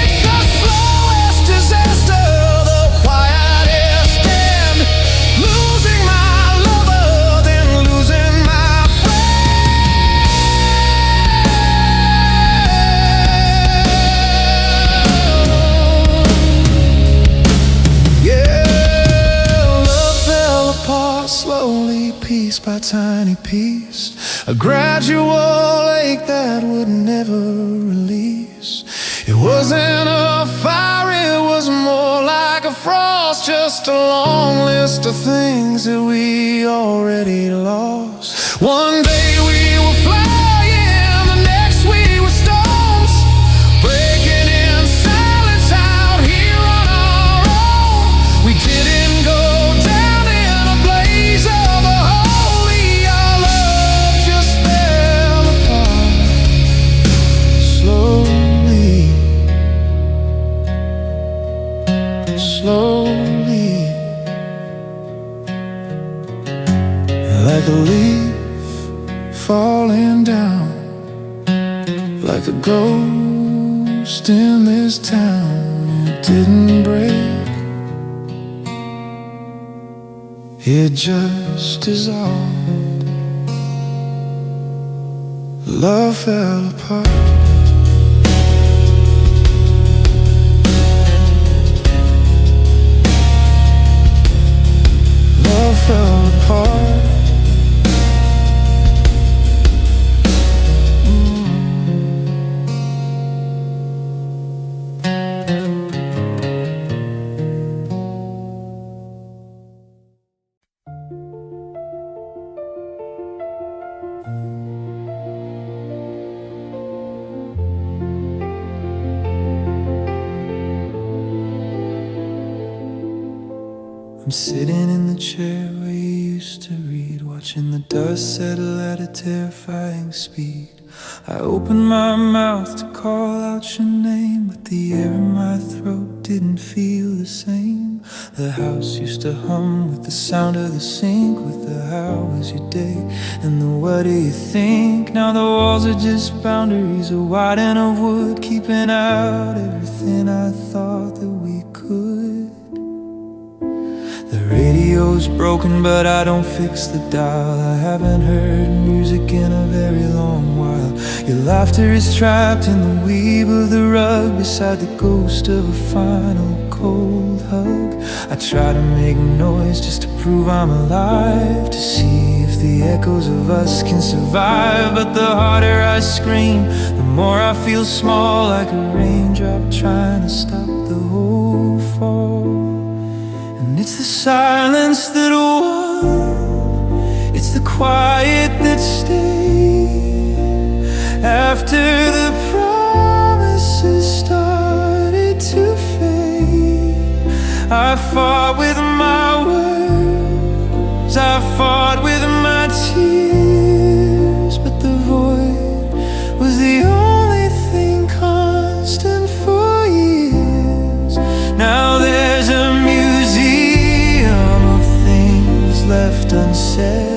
It's the slowest disaster, the quietest end, losing my lover, then losing my friend. Yeah, love fell apart slowly, piece by tiny piece, a gradual ache that would never release. It wasn't a fire, it was more like a frost, just a long list of things that we already lost. One day we were flying, the next we were stones, breaking in silence out here on our own. We didn't go down in a blaze of the holy. Our love just fell apart slowly, slowly, like a leaf falling down, like a ghost in this town. It didn't break, it just dissolved. Love fell apart. Love fell apart. I'm sitting in the chair where you used to read, watching the dust settle at a terrifying speed. I opened my mouth to call out your name, but the air in my throat didn't feel the same. The house used to hum with the sound of the sink, with the how was your day and the what do you think. Now the walls are just boundaries of white and of wood, keeping out everything I thought that we could. The radio's broken, but I don't fix the dial. I haven't heard music in a very long while. Your laughter is trapped in the weave of the rug, beside the ghost of a final cold hug. I try to make noise just to prove I'm alive, to see if the echoes of us can survive. But the harder I scream, the more I feel small, like a raindrop trying to stop the whole fall. And it's the silence that won, it's the quiet that stayed after the promises started to fade. I fought with my words, I fought with my tears, but the void was the only thing constant for years. Now there's a left unsaid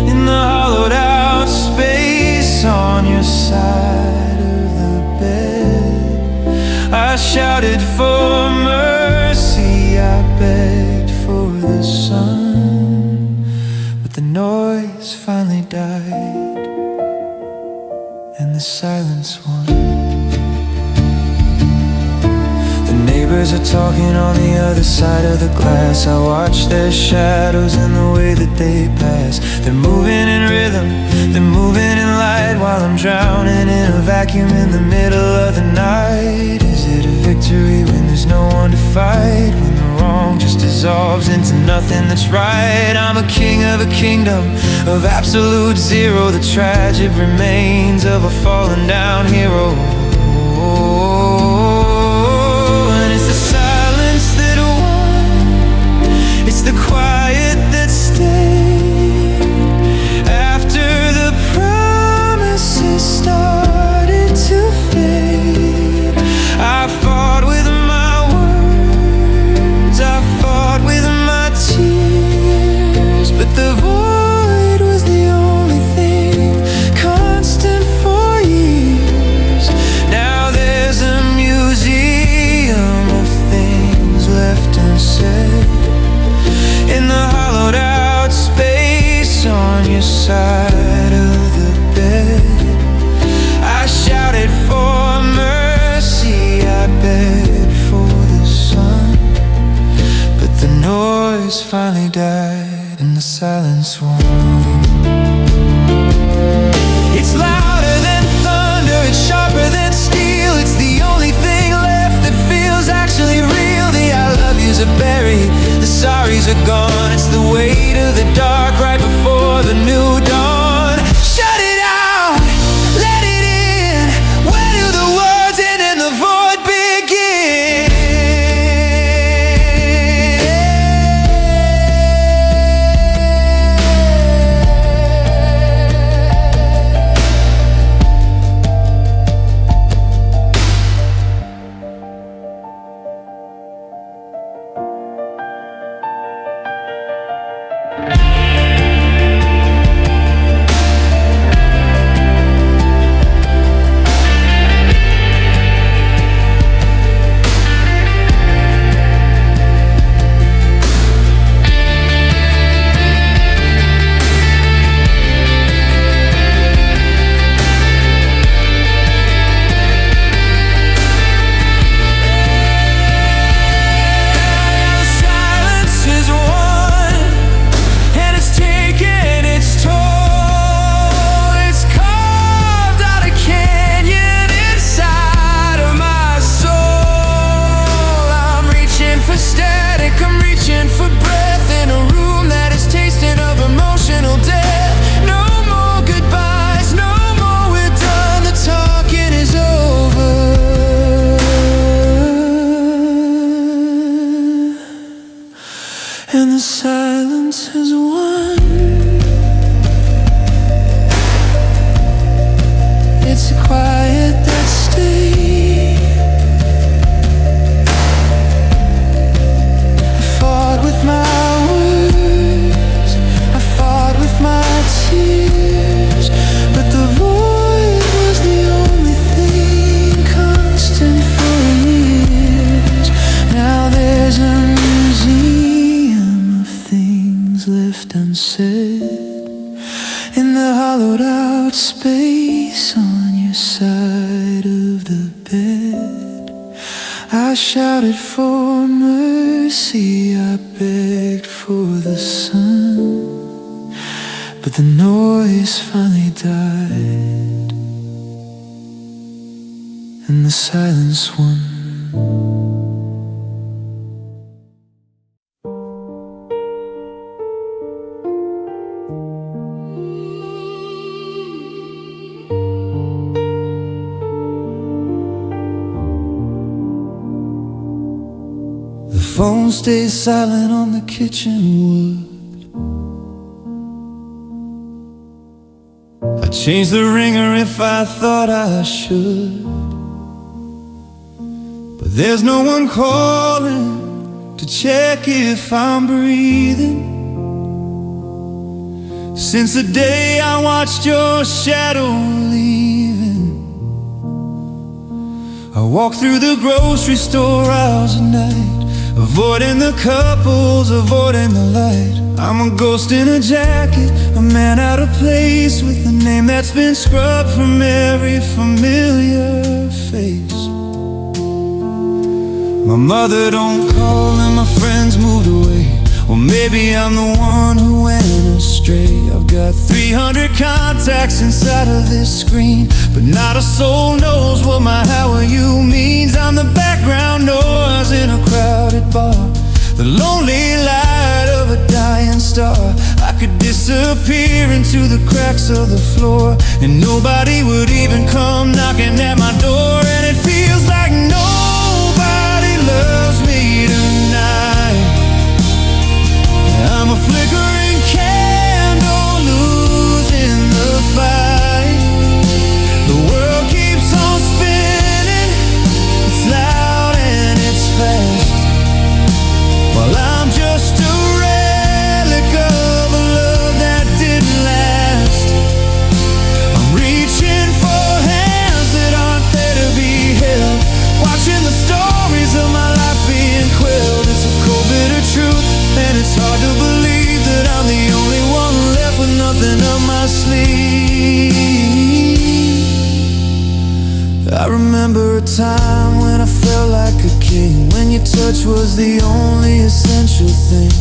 in the hollowed out space on your side of the bed. I shouted for mercy, I begged for the sun, but the noise finally died and the silence won. Neighbors are talking on the other side of the glass. I watch their shadows and the way that they pass. They're moving in rhythm, they're moving in light, while I'm drowning in a vacuum in the middle of the night. Is it a victory when there's no one to fight, when the wrong just dissolves into nothing that's right? I'm a king of a kingdom of absolute zero, the tragic remains of a fallen down hero. It's the quiet that stayed after the promises started to fade. I fought with my words, I fought with my tears, but the void was the only thing constant for years. Now there's a museum of things left unsaid in the hollowed out space on your side of the bed. I shouted for mercy, I begged for the sun, but the noise finally died and the silence won. It's louder than thunder, it's sharper than steel, it's the only thing left that feels actually real. The I love yous are buried, the sorries are gone, it's the weight of the dark right before the new dawn. Shut it out, let it in, where do the words end and the void begin? and the silence has won. It's a quiet that stays. I fought with my words, I fought with my tears, but the void was the only thing constant for years. Now there's a museum of things left unsaid in the hollowed out space on your side of the bed. I shouted for mercy, I begged for the sun, but the noise finally died, and the silence won. The phone stays silent on the kitchen wood. I'd change the ringer if I thought I should, but there's no one calling to check if I'm breathing. Since the day I watched your shadow leaving, I walk through the grocery store hours at night, avoiding the couples, avoiding the light. I'm a ghost in a jacket, a man out of place, with a name that's been scrubbed from every familiar face. My mother don't call and my friends moved away. Well, maybe I'm the one who went astray. I've got 300 contacts inside of this screen, but not a soul knows what my how are you means. I'm the background noise in a crowded bar, the lonely light of a dying star. I could disappear into the cracks of the floor, and nobody would even come knocking at my door. And it feels like nobody loves me tonight. I'm a flickering candle losing the fight. The world keeps on spinning, it's loud and it's fast, while I'm just a relic of a love that didn't last. I'm reaching for hands that aren't there to be held, watching the stories of my life being quelled. It's a cold bitter truth, and it's hard to believe that I'm the only one left with nothing up my sleeve. I remember a time when I felt like a king, when your touch was the only essential thing.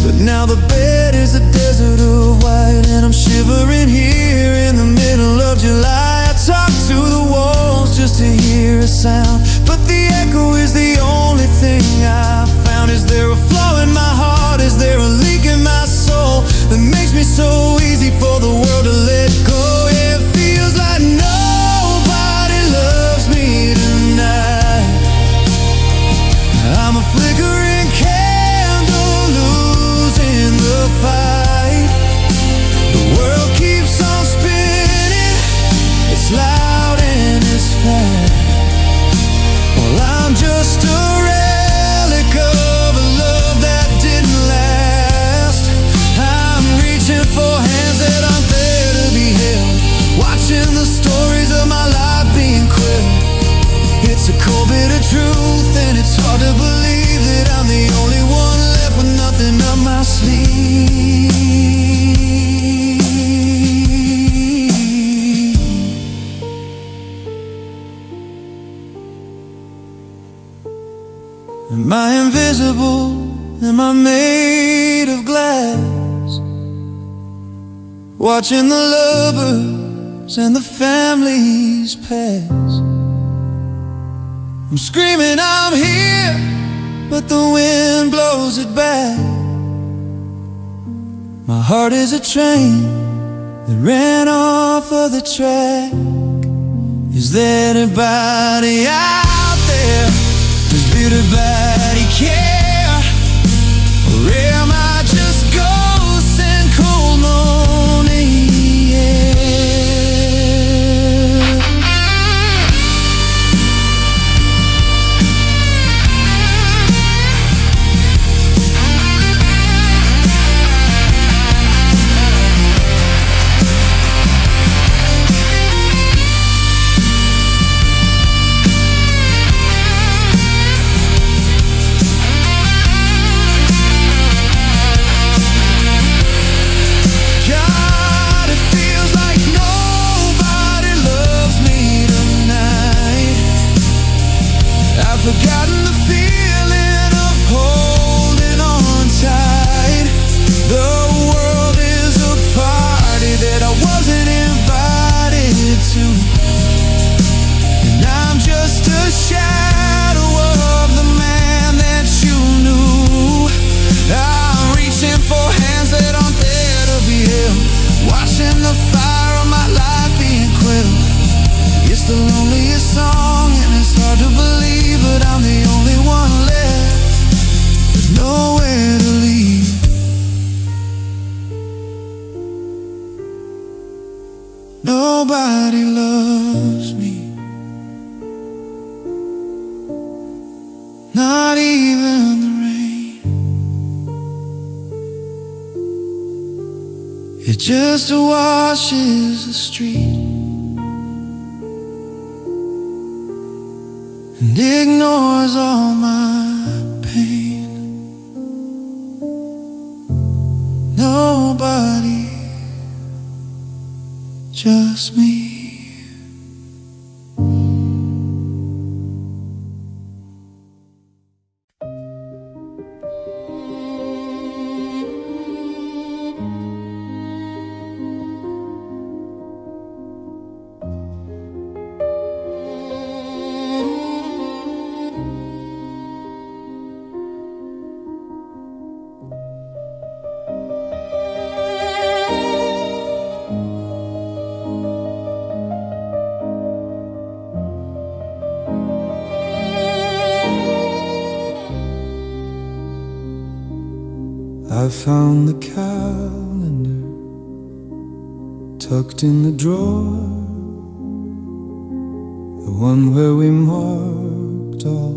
But now the bed is a desert of white, and I'm shivering here in the middle of July. I talk to the walls just to hear a sound, but the echo is the only thing I found. Is there a flaw in my heart? Is there a leak in my soul that makes me so easy for the world to let go? Yeah, it feels like nobody loves me tonight. I'm a flickering candle losing the fight. The world keeps on spinning, it's loud and it's fast, well, I'm just a relic of a love that didn't last. I'm reaching for hands that aren't there to be held, watching the stories of my life being quelled. It's a cold bitter truth, and it's hard to believe that I'm the only one left with nothing up my sleeve. Am I invisible? Am I made of glass? Watching the lovers and the families pass. I'm screaming I'm here, but the wind blows it back. My heart is a train that ran off of the track. Is there anybody out there? Does anybody care? Or It just washes the street and ignores all my pain. Nobody, just me. I found the calendar tucked in the drawer, the one where we marked all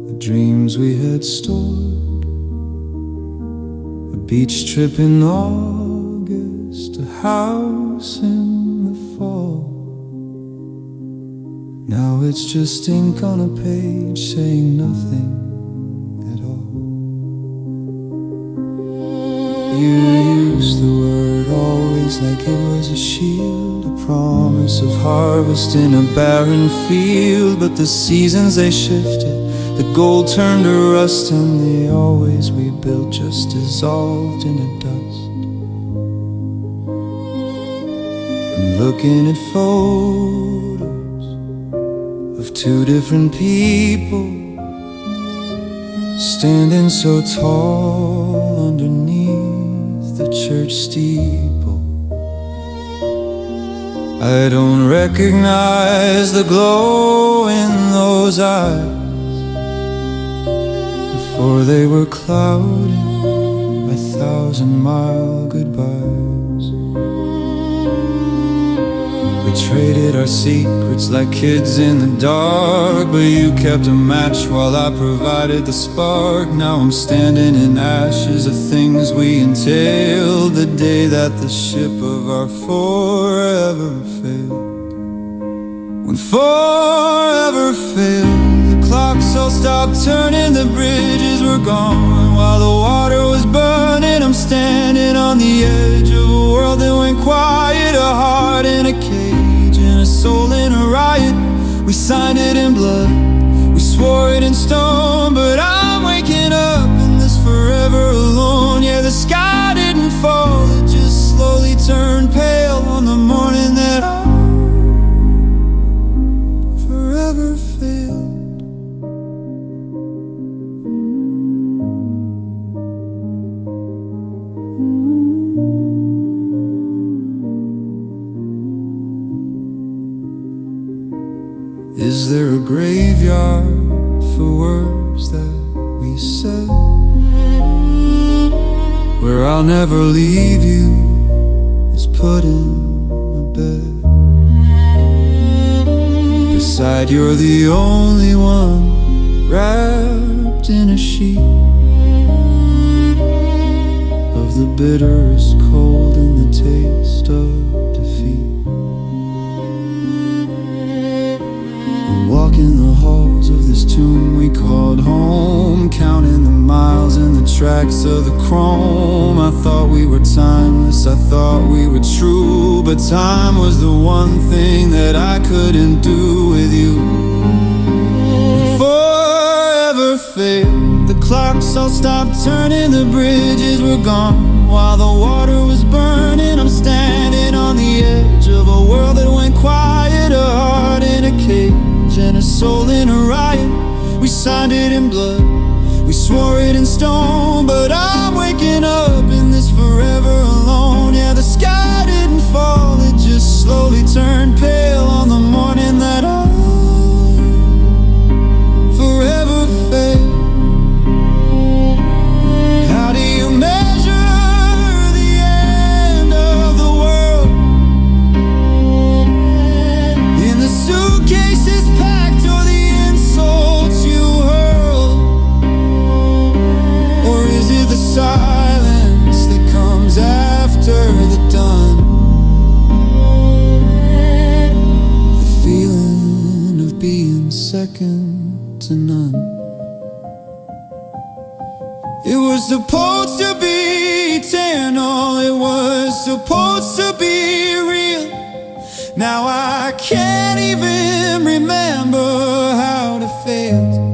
the dreams we had stored. A beach trip in August, a house in the fall. Now it's just ink on a page saying nothing at all. You used the word always like it was a shield, a promise of harvest in a barren field. But the seasons they shifted, the gold turned to rust, and the always we built just dissolved in the dust. I'm looking at photos of two different people standing so tall underneath the church steeple. I don't recognize the glow in those eyes, before they were clouded by 1,000-mile goodbyes. We traded our secrets like kids in the dark, but you kept a match while I provided the spark. Now I'm standing in ashes of things we entailed, the day that the ship of our forever failed. When forever failed, the clocks all stopped turning, the bridges were gone. While the water was burning, I'm standing on the edge of a world that went quiet, a heart in a cage and a soul in a riot. We signed it in blood, we swore it in stone, but I'm waking up in this forever alone. Yeah, the sky didn't fall, it just slowly turned pale on the morning that I forever failed. Is there a graveyard for words that we said, where I'll never leave you is put in a bed? Beside you're the only one wrapped in a sheet of the bitterest cold and the taste of defeat. Walking the halls of this tomb we called home, counting the miles and the tracks of the chrome. I thought we were timeless, I thought we were true, but time was the one thing that I couldn't do with you. Forever failed, the clocks all stopped turning, the bridges were gone. While the water was burning, I'm standing on the edge of a world that went quiet, a heart in a cage and a soul in a riot. We signed it in blood, we swore it in stone, but I'm waking up in this forever alone. Yeah, the sky didn't fall, it just slowly turned pale on the morning that I forever failed. How do you measure the end of the world? In the suitcases packed or the insults you hurl? Or is it the was supposed to be eternal, it was supposed to be real. Now I can't even remember how to feel.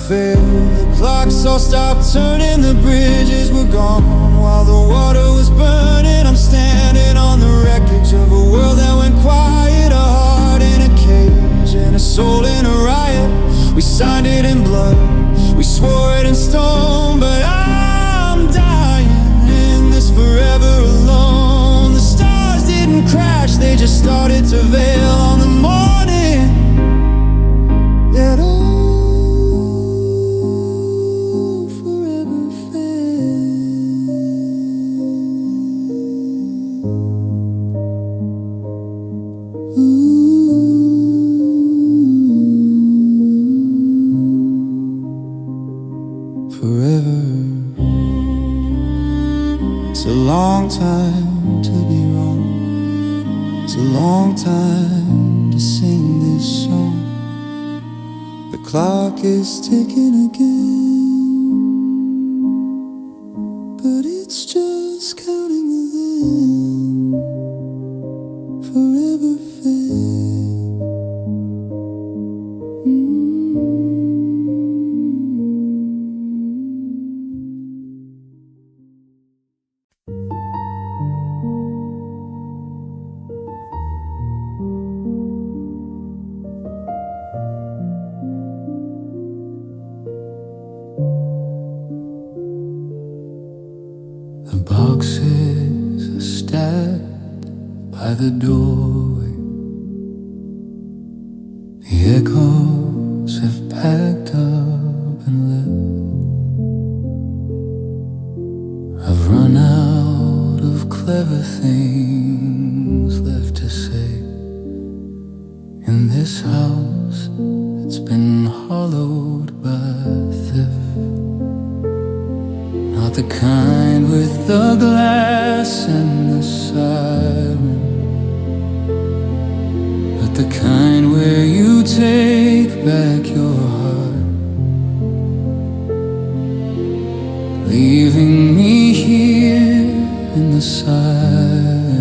The clocks all stopped turning, the bridges were gone. While the water was burning, I'm standing on the wreckage of a world that went quiet. A heart in a cage and a soul in a riot. We signed it in blood, we swore it in stone. But I'm dying in this forever alone. The stars didn't crash, they just started to veil on the morning that forever. It's a long time to be wrong. It's a long time to sing this song. The clock is ticking again, but it's just counting the then. Forever fade. The boxes are stacked by the doorway. The echoes have packed up and left. I've run out of clever things left to say. In this house that's been hollowed by theft. Not the kind with the glass and the siren, but the kind where you take back your heart, leaving me here in the silence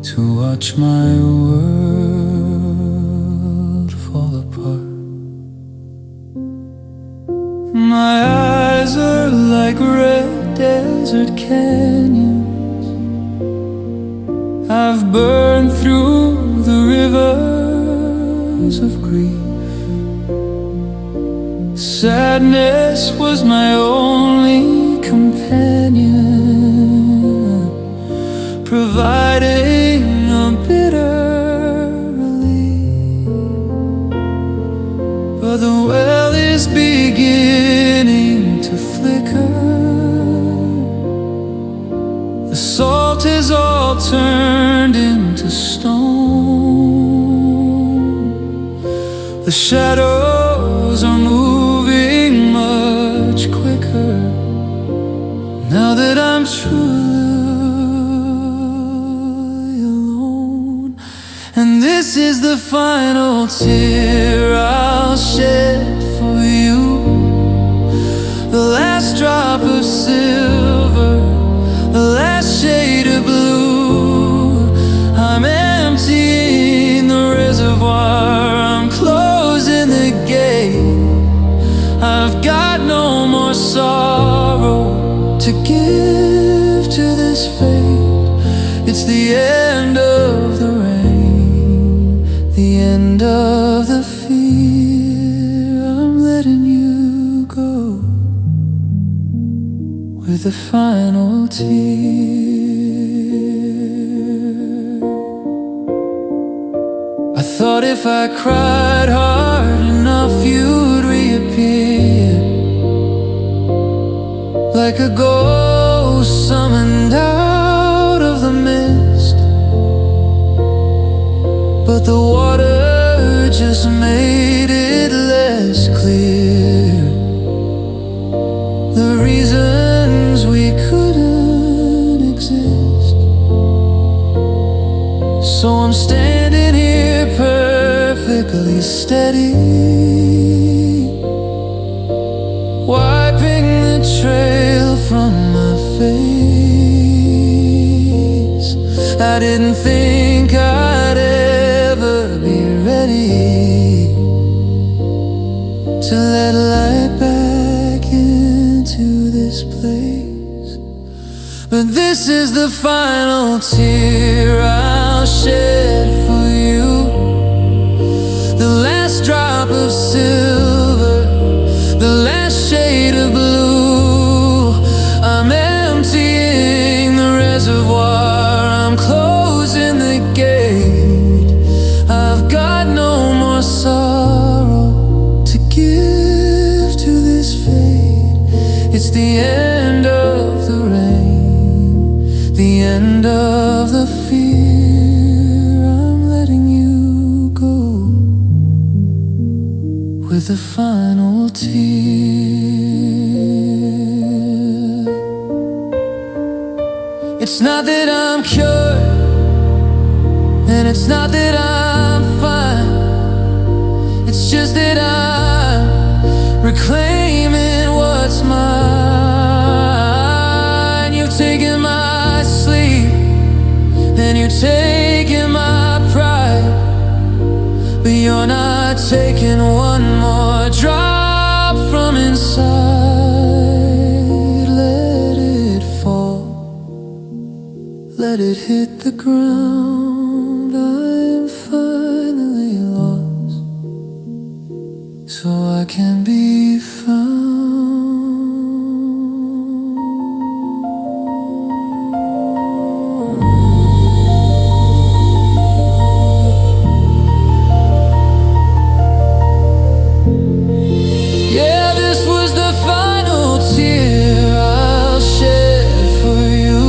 to watch my world fall apart. My eyes are like red desert canyons. I've burned through the rivers of grief. Sadness was my only companion, providing a bitter relief. But the well is beginning to flicker. The salt is all turned into stone. The shadows are moving much quicker now that I'm truly alone. And this is the final tear I'll shed for you, the last drop of silver, the last shade of blue. I'm emptying the reservoir, I'm closing the gate. I've got no more sorrow to give to this fate. It's the end of the rain, the end of the fear. I'm letting you go with the final tear. I thought if I cried hard enough you'd reappear. face. I didn't think I'd ever be ready to let light back into this place. But this is the final tear I'll shed for you, the last drop of silver, the last shade of blue. I'm emptying the reservoir, I'm closing the gate. I've got no more sorrow to give to this fate. It's the end of the rain, the end of the fear. I'm letting you go with the final tear. It's not that I'm cured, and it's not that I'm fine. It's just that I'm reclaiming what's mine. You've taken my sleep, and you're taking my pride, but you're not taking one more drop from inside. Let it fall, let it hit the ground. I'm finally lost, so I can be found. Yeah, this was the final tear I'll shed for you,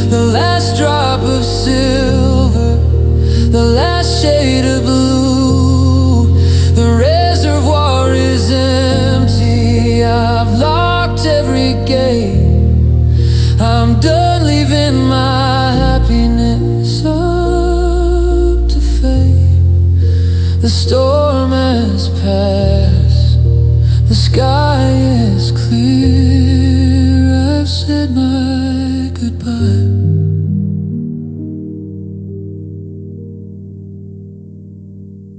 the last drop of silver, the last shade of blue. The reservoir is empty, I've locked every gate. I'm done leaving my happiness up to fate. The storm has passed, the sky is clear. I've said my goodbye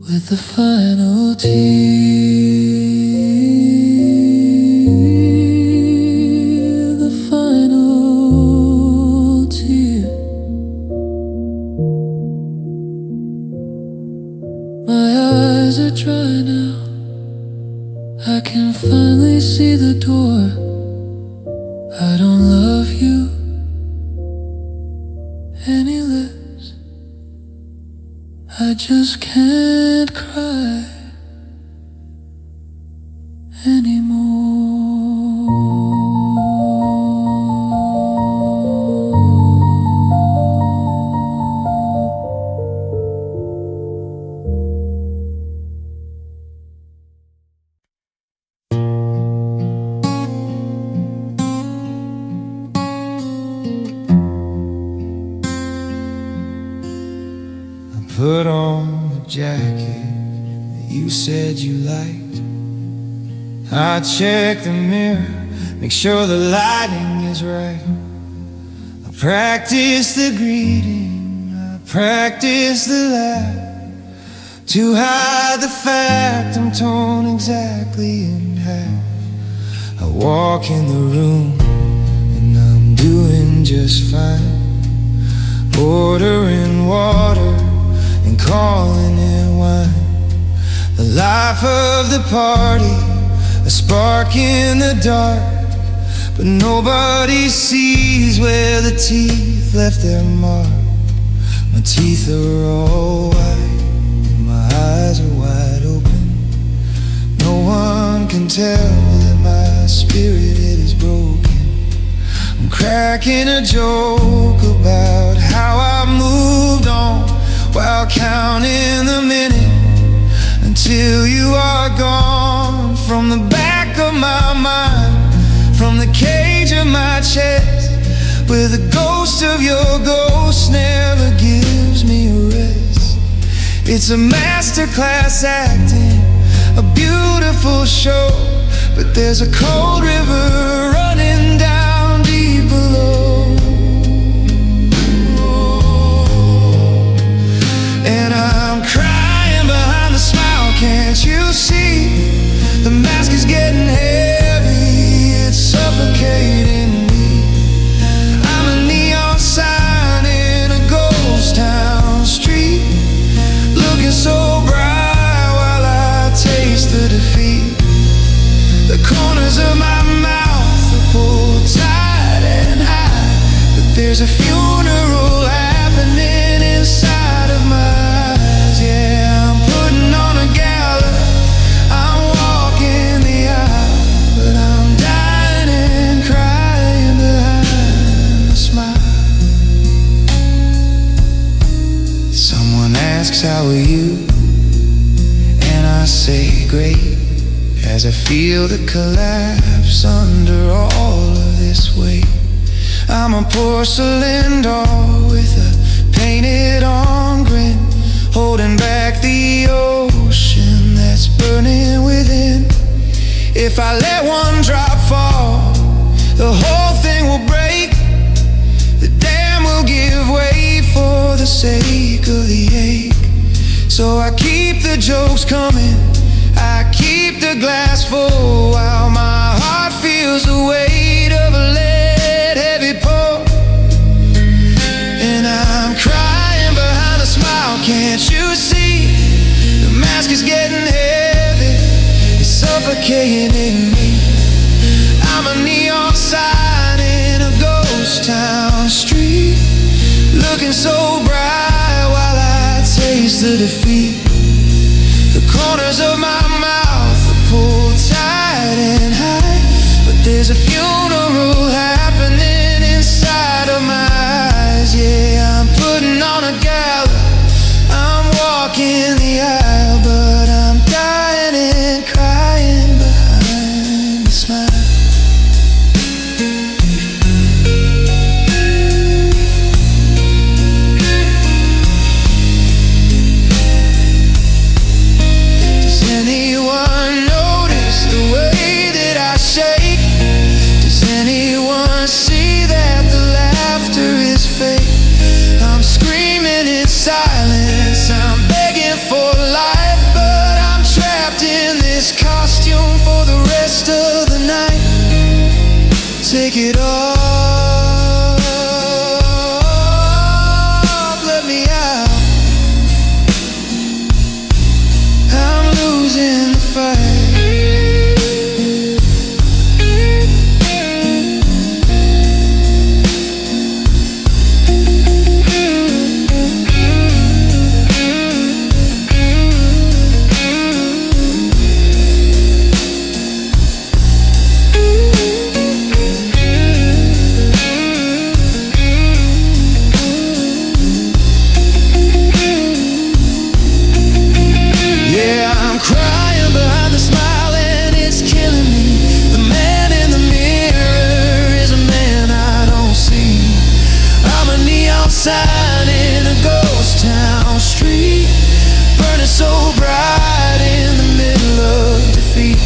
with the final tear, the final tear. My eyes are dry now, I can finally see the door. I don't love you any less, I just can't cry anymore. Put on the jacket that you said you liked. I check the mirror, make sure the lighting is right. I practice the greeting, I practice the laugh, to hide the fact I'm torn exactly in half. I walk in the room and I'm doing just fine, ordering water and calling it wine. The life of the party, a spark in the dark, but nobody sees where the teeth left their mark. My teeth are all white, and my eyes are wide open. No one can tell that my spirit is broken. I'm cracking a joke about how I moved on, while counting the minutes until you are gone. From the back of my mind, from the cage of my chest, where the ghost of your ghost never gives me a rest. It's a masterclass acting, a beautiful show, but there's a cold river running down as I feel the collapse under all of this weight. I'm a porcelain doll with a painted-on grin, holding back the ocean that's burning within. If I let one drop fall, the whole thing will break. The dam will give way for the sake of the ache. So I keep the jokes coming, I keep the glass full, while my heart feels the weight of a lead-heavy pour. And I'm crying behind a smile, can't you see? The mask is getting heavy, it's suffocating in me. I'm a neon sign in a ghost town street, looking so bright while I taste the defeat. The corners of my mouth are pulled tight and high, but there's a funeral happening inside of my eyes. Yeah, I'm putting on a gala, I'm walking the aisle, but I'm dying and crying behind the smile. Silence, I'm begging for life, but I'm trapped in this costume for the rest of the night. Take it off, let me out. I'm losing the fight. Sign in a ghost town street, burning so bright in the middle of defeat.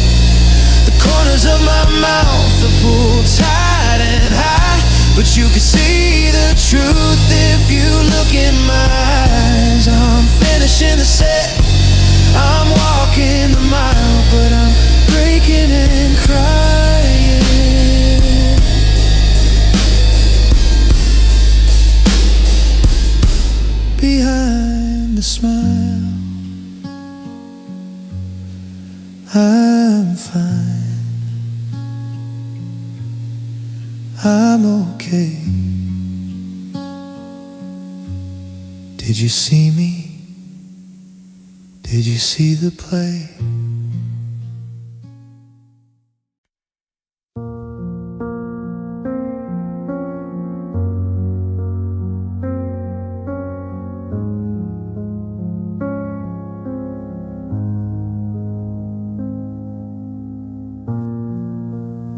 The corners of my mouth are pulled tight and high, but you can see the truth if you look in my eyes. I'm finishing the set, I'm walking the mile, but I'm breaking and crying behind the smile. I'm fine, I'm okay. Did you see me? Did you see the play?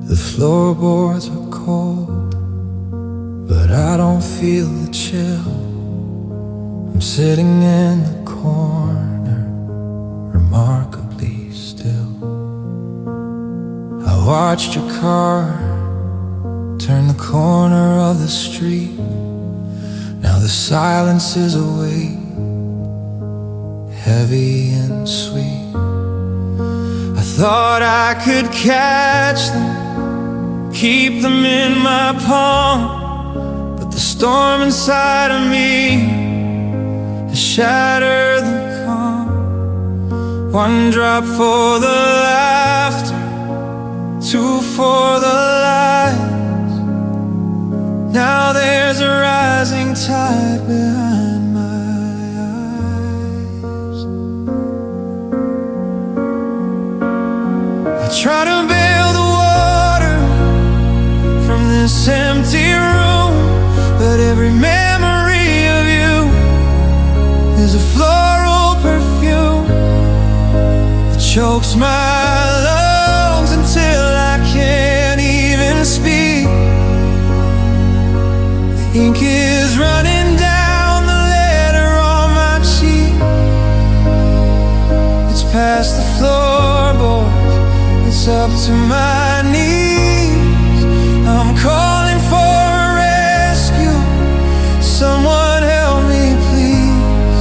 The floorboards are cold, but I don't feel the chill. I'm sitting in the corner, remarkably still. I watched your car turn the corner of the street. Now the silence is awake, heavy and sweet. I thought I could catch them, keep them in my palm, but the storm inside of me has shattered the calm. One drop for the laughter, two for the lies. Now there's a rising tide behind my eyes. I try to bail the water from this empty room, but every memory of you is a floral perfume that chokes my love. it's up to my knees. I'm calling for a rescue. Someone help me, please.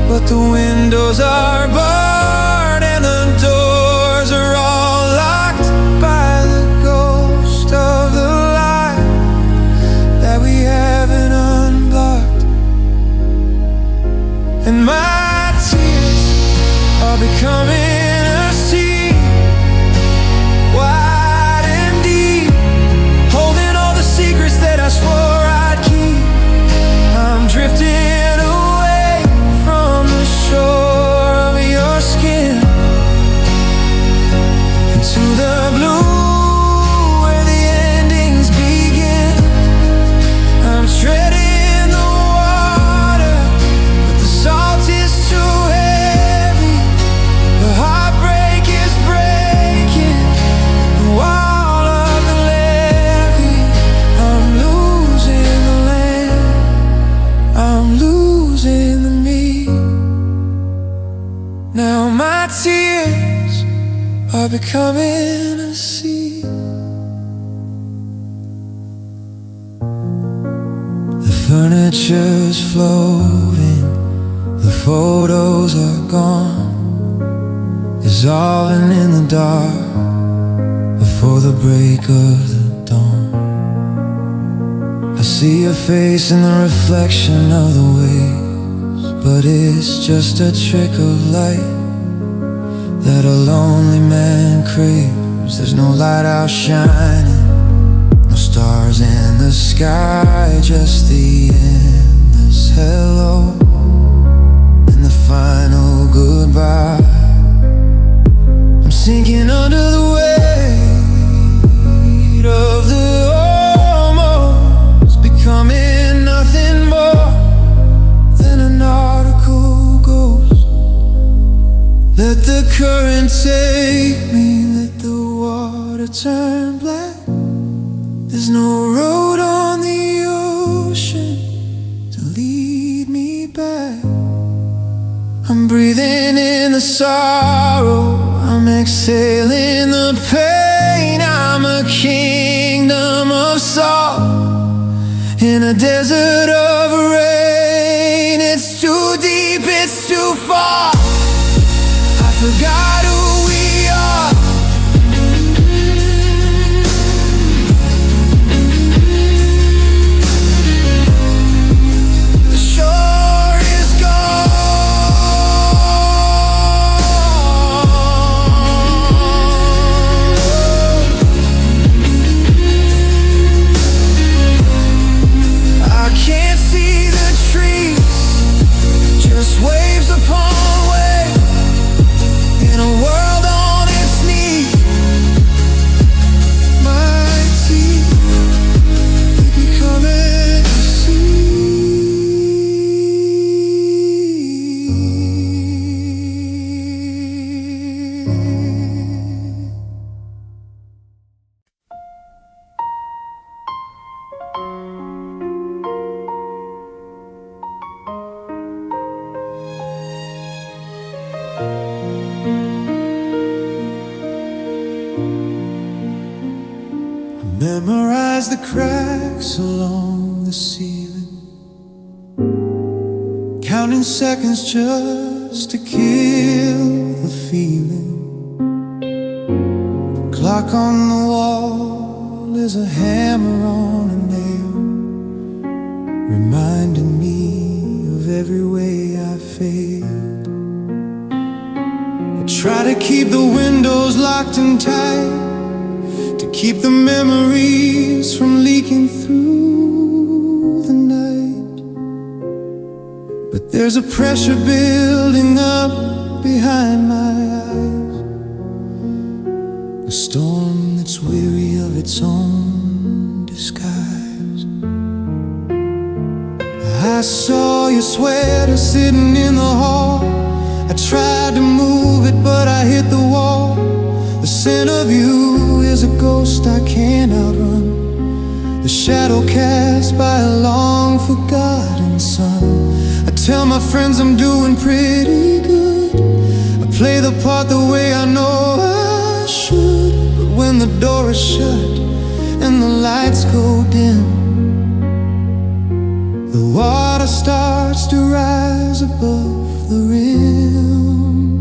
But the windows are barred and the doors are all locked by the ghost of the life that we haven't unblocked. And my tears are becoming a sea, wide and deep, holding all the secrets that I swore I'd keep. I'm drifting away from the shore of your skin into the blue where the endings begin. I'm treading the water, but the salt is too heavy. The heartbreak is breaking the wall of the levee. I'm losing the land, I'm losing the me. Now my tears are becoming a sea. The furniture's floating, the photos are gone, dissolving in the dark before the break of the dawn. I see your face in the reflection of the waves, but it's just a trick of light that a lonely man craves. There's no light out shining, no stars in the sky, just the endless hello and the final goodbye. I'm sinking under the weight of the almost, becoming nothing more than a nautical ghost. Let the current take me, let the water turn black. There's no road on the ocean to lead me back. I'm breathing in the sorrow, I'm exhaling the pain. I'm a kingdom of salt in a desert of rain. It's too deep, it's too far. I forgot who we are. The shore is gone. I can't see the trees, just waves upon waves in a world on its knees. My teeth, they become a sea. Memorize the cracks along the ceiling, counting seconds just to kill the feeling. The clock on the wall is a hammer on a nail, reminding me of every way I failed. I try to keep the windows locked and tight, keep the memories from leaking through the night. But there's a pressure building up behind my eyes, a storm that's weary of its own disguise. I saw your sweater sitting in the hall. I tried to move it, but I hit the wall. The scent of you is a ghost I can't outrun, the shadow cast by a long forgotten sun. I tell my friends I'm doing pretty good, I play the part the way I know I should. the door is shut and the lights go dim, the water starts to rise above the rim.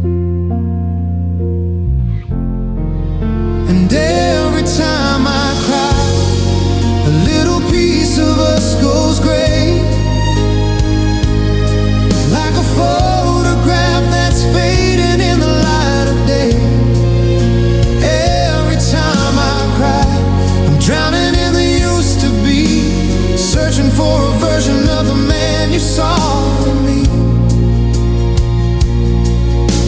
And every time I cry, a little piece of us goes gray, like a photograph that's fading in the light of day. Every time I cry, I'm drowning in the used to be, searching for a version of the man you saw in me.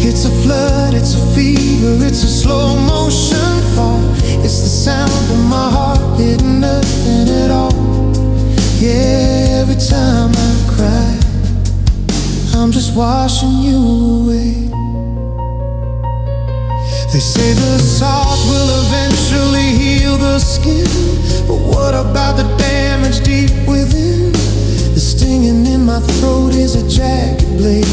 It's a flood, it's a fever, it's a slow motion fall. It's the sound of my heart hitting nothing at all. Yeah, every time I cry, I'm just washing you away. They say the salt will eventually heal the skin, but what about the damage deep within? The stinging in my throat is a jagged blade,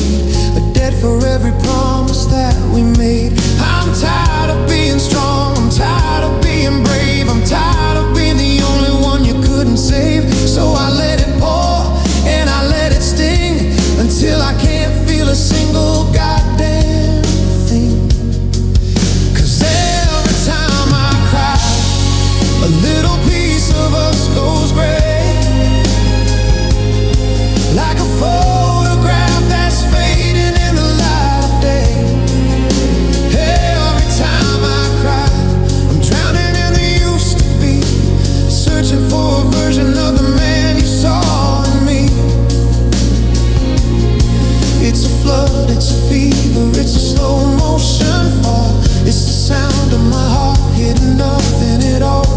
a debt for every promise that we made. I'm tired of being strong, I'm tired of being brave, I'm tired of being the only one you couldn't save. So I let it pour and I let it sting until I can't feel a single goddamn thing. 'Cause every time I cry, a little piece of us goes gray, like a photograph that's fading in the light of day. Every time I cry, I'm drowning in the used to be, searching for a version of the man you saw in me. It's a flood, it's a fever, it's a slow motion fall. It's the sound of my heart hitting nothing at all.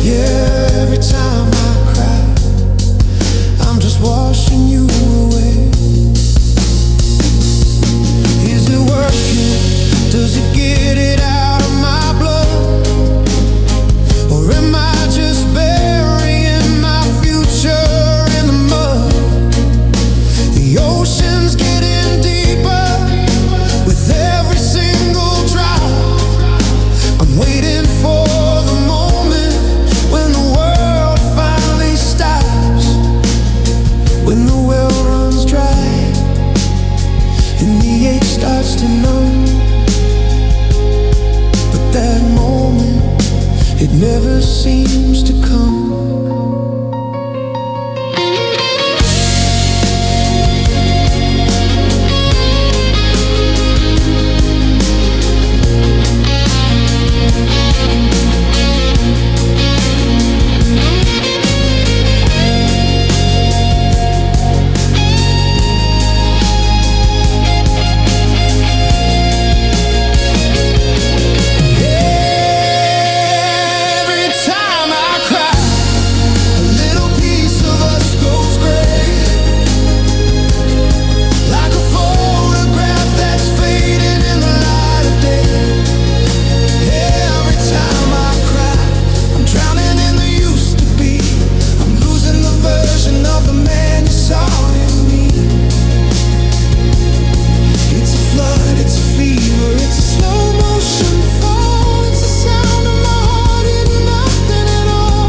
Yeah, every time I cry, I'm just washing you away. Is it working? Does it get it out of my blood? Or am I just burying my future in the mud? The ocean's getting deeper with every single drop. I'm waiting for the moment when the world finally stops, when the well runs dry and the ache starts to numb. But that moment, it never seems to come. Every time I cry, a little piece of us goes gray, like a photograph that's fading in the light of day. Every time I cry, I'm drowning in the used to be, I'm losing the version of the man you saw in me. It's a flood, it's a fever, it's a slow motion fall. It's the sound of my heart hitting nothing at all.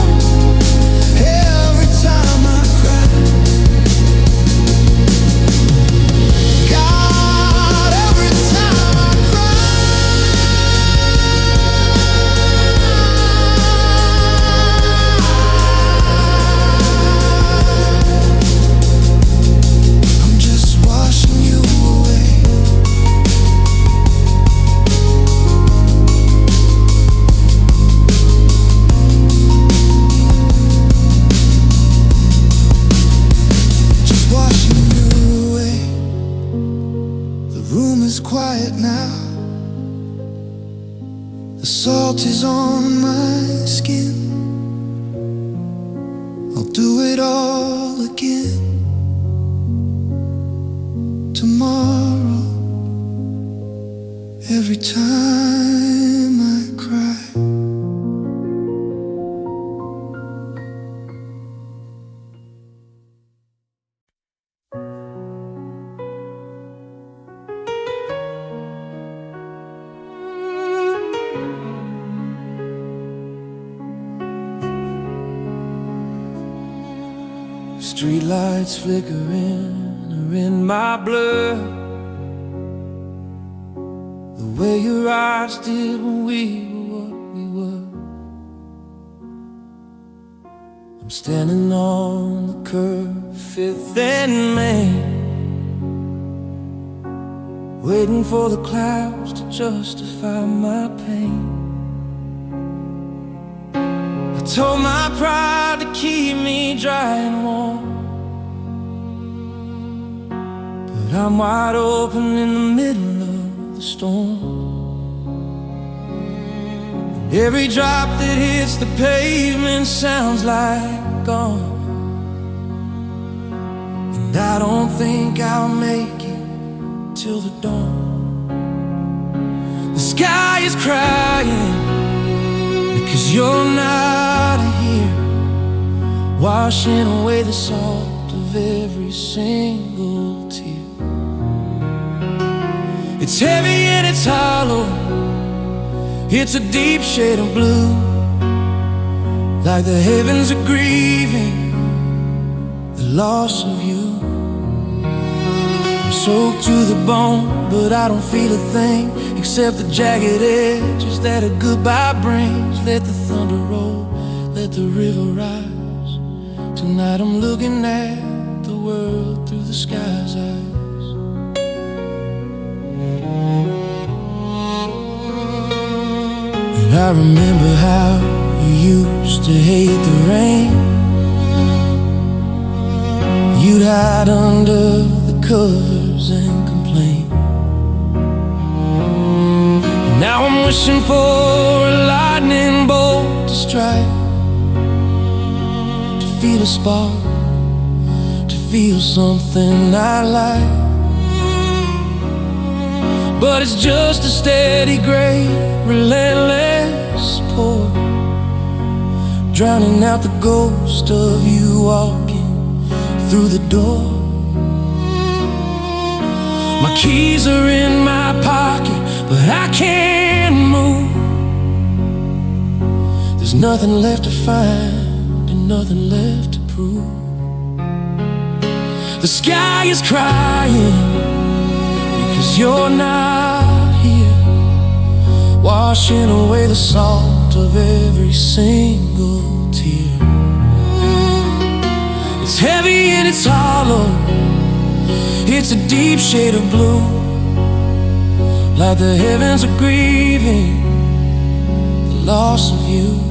Every time I cry, God, every time I cry, I'm just washing you away. Just washing you away. The room is quiet now. The salt is on my skin. I'll do it all again tomorrow. Every time I cry. Streetlights flickering are in my blur. The way your eyes did when we were what we were. I'm standing on the curve, 5th and Main, waiting for the clouds to justify my pain. I told my pride to keep me dry and warm, but I'm wide open in the middle of the storm. And every drop that hits the pavement sounds like gone, and I don't think I'll make it till the dawn. The sky is crying because you're not here, washing away the salt of every single tear. It's heavy and it's hollow, it's a deep shade of blue, like the heavens are grieving the loss of you. I'm soaked to the bone, but I don't feel a thing except the jagged edges that a goodbye brings. Let the thunder roll, let the river rise. Tonight I'm looking at the world through the sky's eyes. And I remember how you used to hate the rain. You'd hide under the covers and complain. Now I'm wishing for a lightning bolt to strike, to feel a spark, to feel something I like. But it's just a steady gray, relentless pour, drowning out the ghost of you walking through the door. My keys are in my pocket, but I can't move. There's nothing left to find and nothing left to prove. The sky is crying because you're not here, washing away the salt of every single tear. It's heavy and it's hollow, it's a deep shade of blue, like the heavens are grieving the loss of you.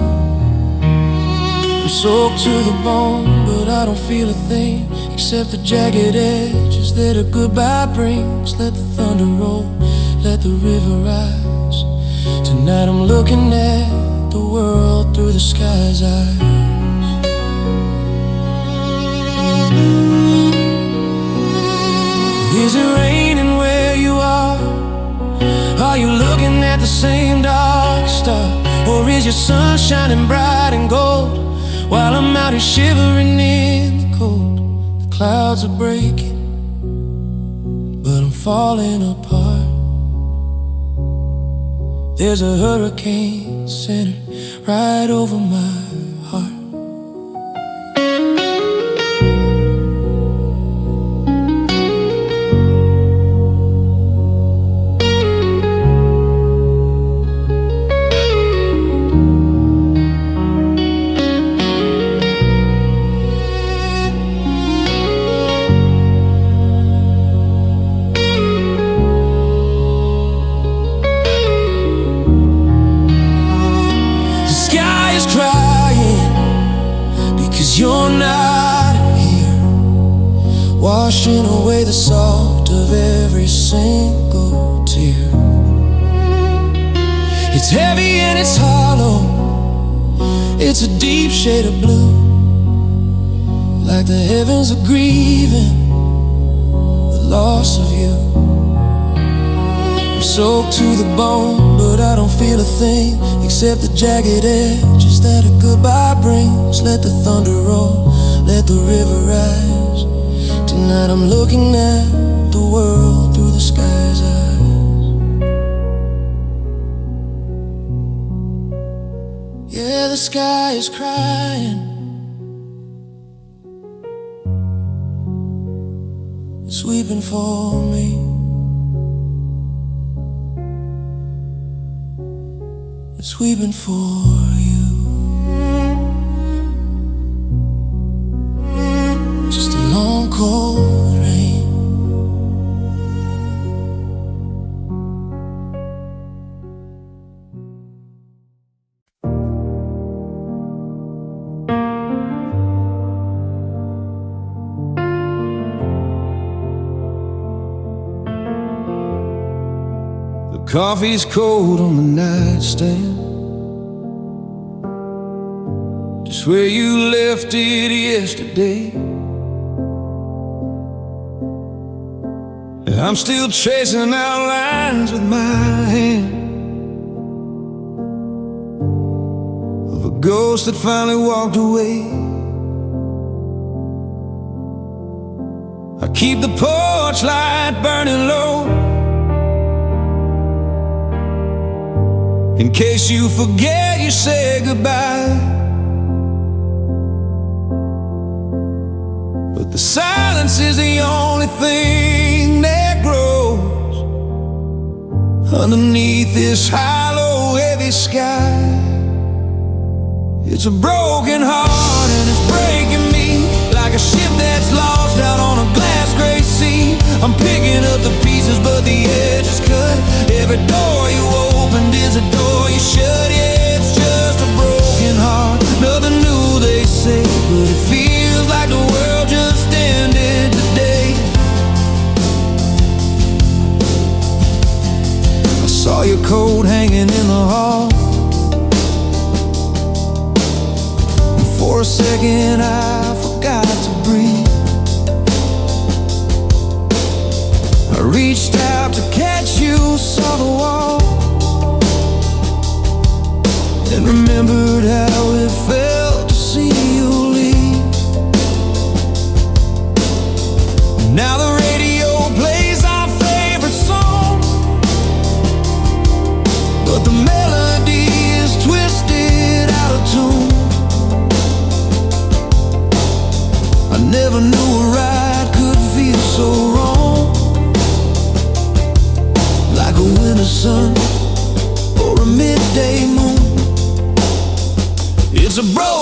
I'm soaked to the bone, but I don't feel a thing except the jagged edges that a goodbye brings. Let the thunder roll, let the river rise. Tonight I'm looking at the world through the sky's eyes. Is it raining where you are? Are you looking at the same dark star? Or is your sun shining bright and gold while I'm out here shivering in the cold? The clouds are breaking, but I'm falling apart. There's a hurricane centered right over my heart. You're not here, washing away the salt of every single tear. It's heavy and it's hollow, it's a deep shade of blue, like the heavens are grieving the loss of you. I'm soaked to the bone, but I don't feel a thing except the jagged edges that a goodbye brings. Let the thunder roll, let the river rise. Tonight I'm looking at the world through the sky's eyes. Yeah, the sky is crying It's weeping for me. It's weeping for you. Just a long cold rain. Coffee's cold on the nightstand, just where you left it yesterday. I'm still tracing out lines with my hand of a ghost that finally walked away. I keep the porch light burning low in case you forget you said goodbye. But the silence is the only thing that grows underneath this hollow, heavy sky. It's a broken heart and it's breaking me like a ship that's lost out on a glass gray sea. I'm picking up the pieces but the edge is cut. Every door you opened is a door you shut. Yeah, it's just a broken heart. Nothing new they say, but it feels like the world just ended today. I saw your coat hanging in the hall, and for a second I forgot to breathe. I reached out to catch you, saw the wall, and remembered how it felt to see you leave. Now the radio plays our favorite song, but the melody is twisted out of tune. I never knew a ride could feel so wrong, like a winter sun or a midday moon. It's a broken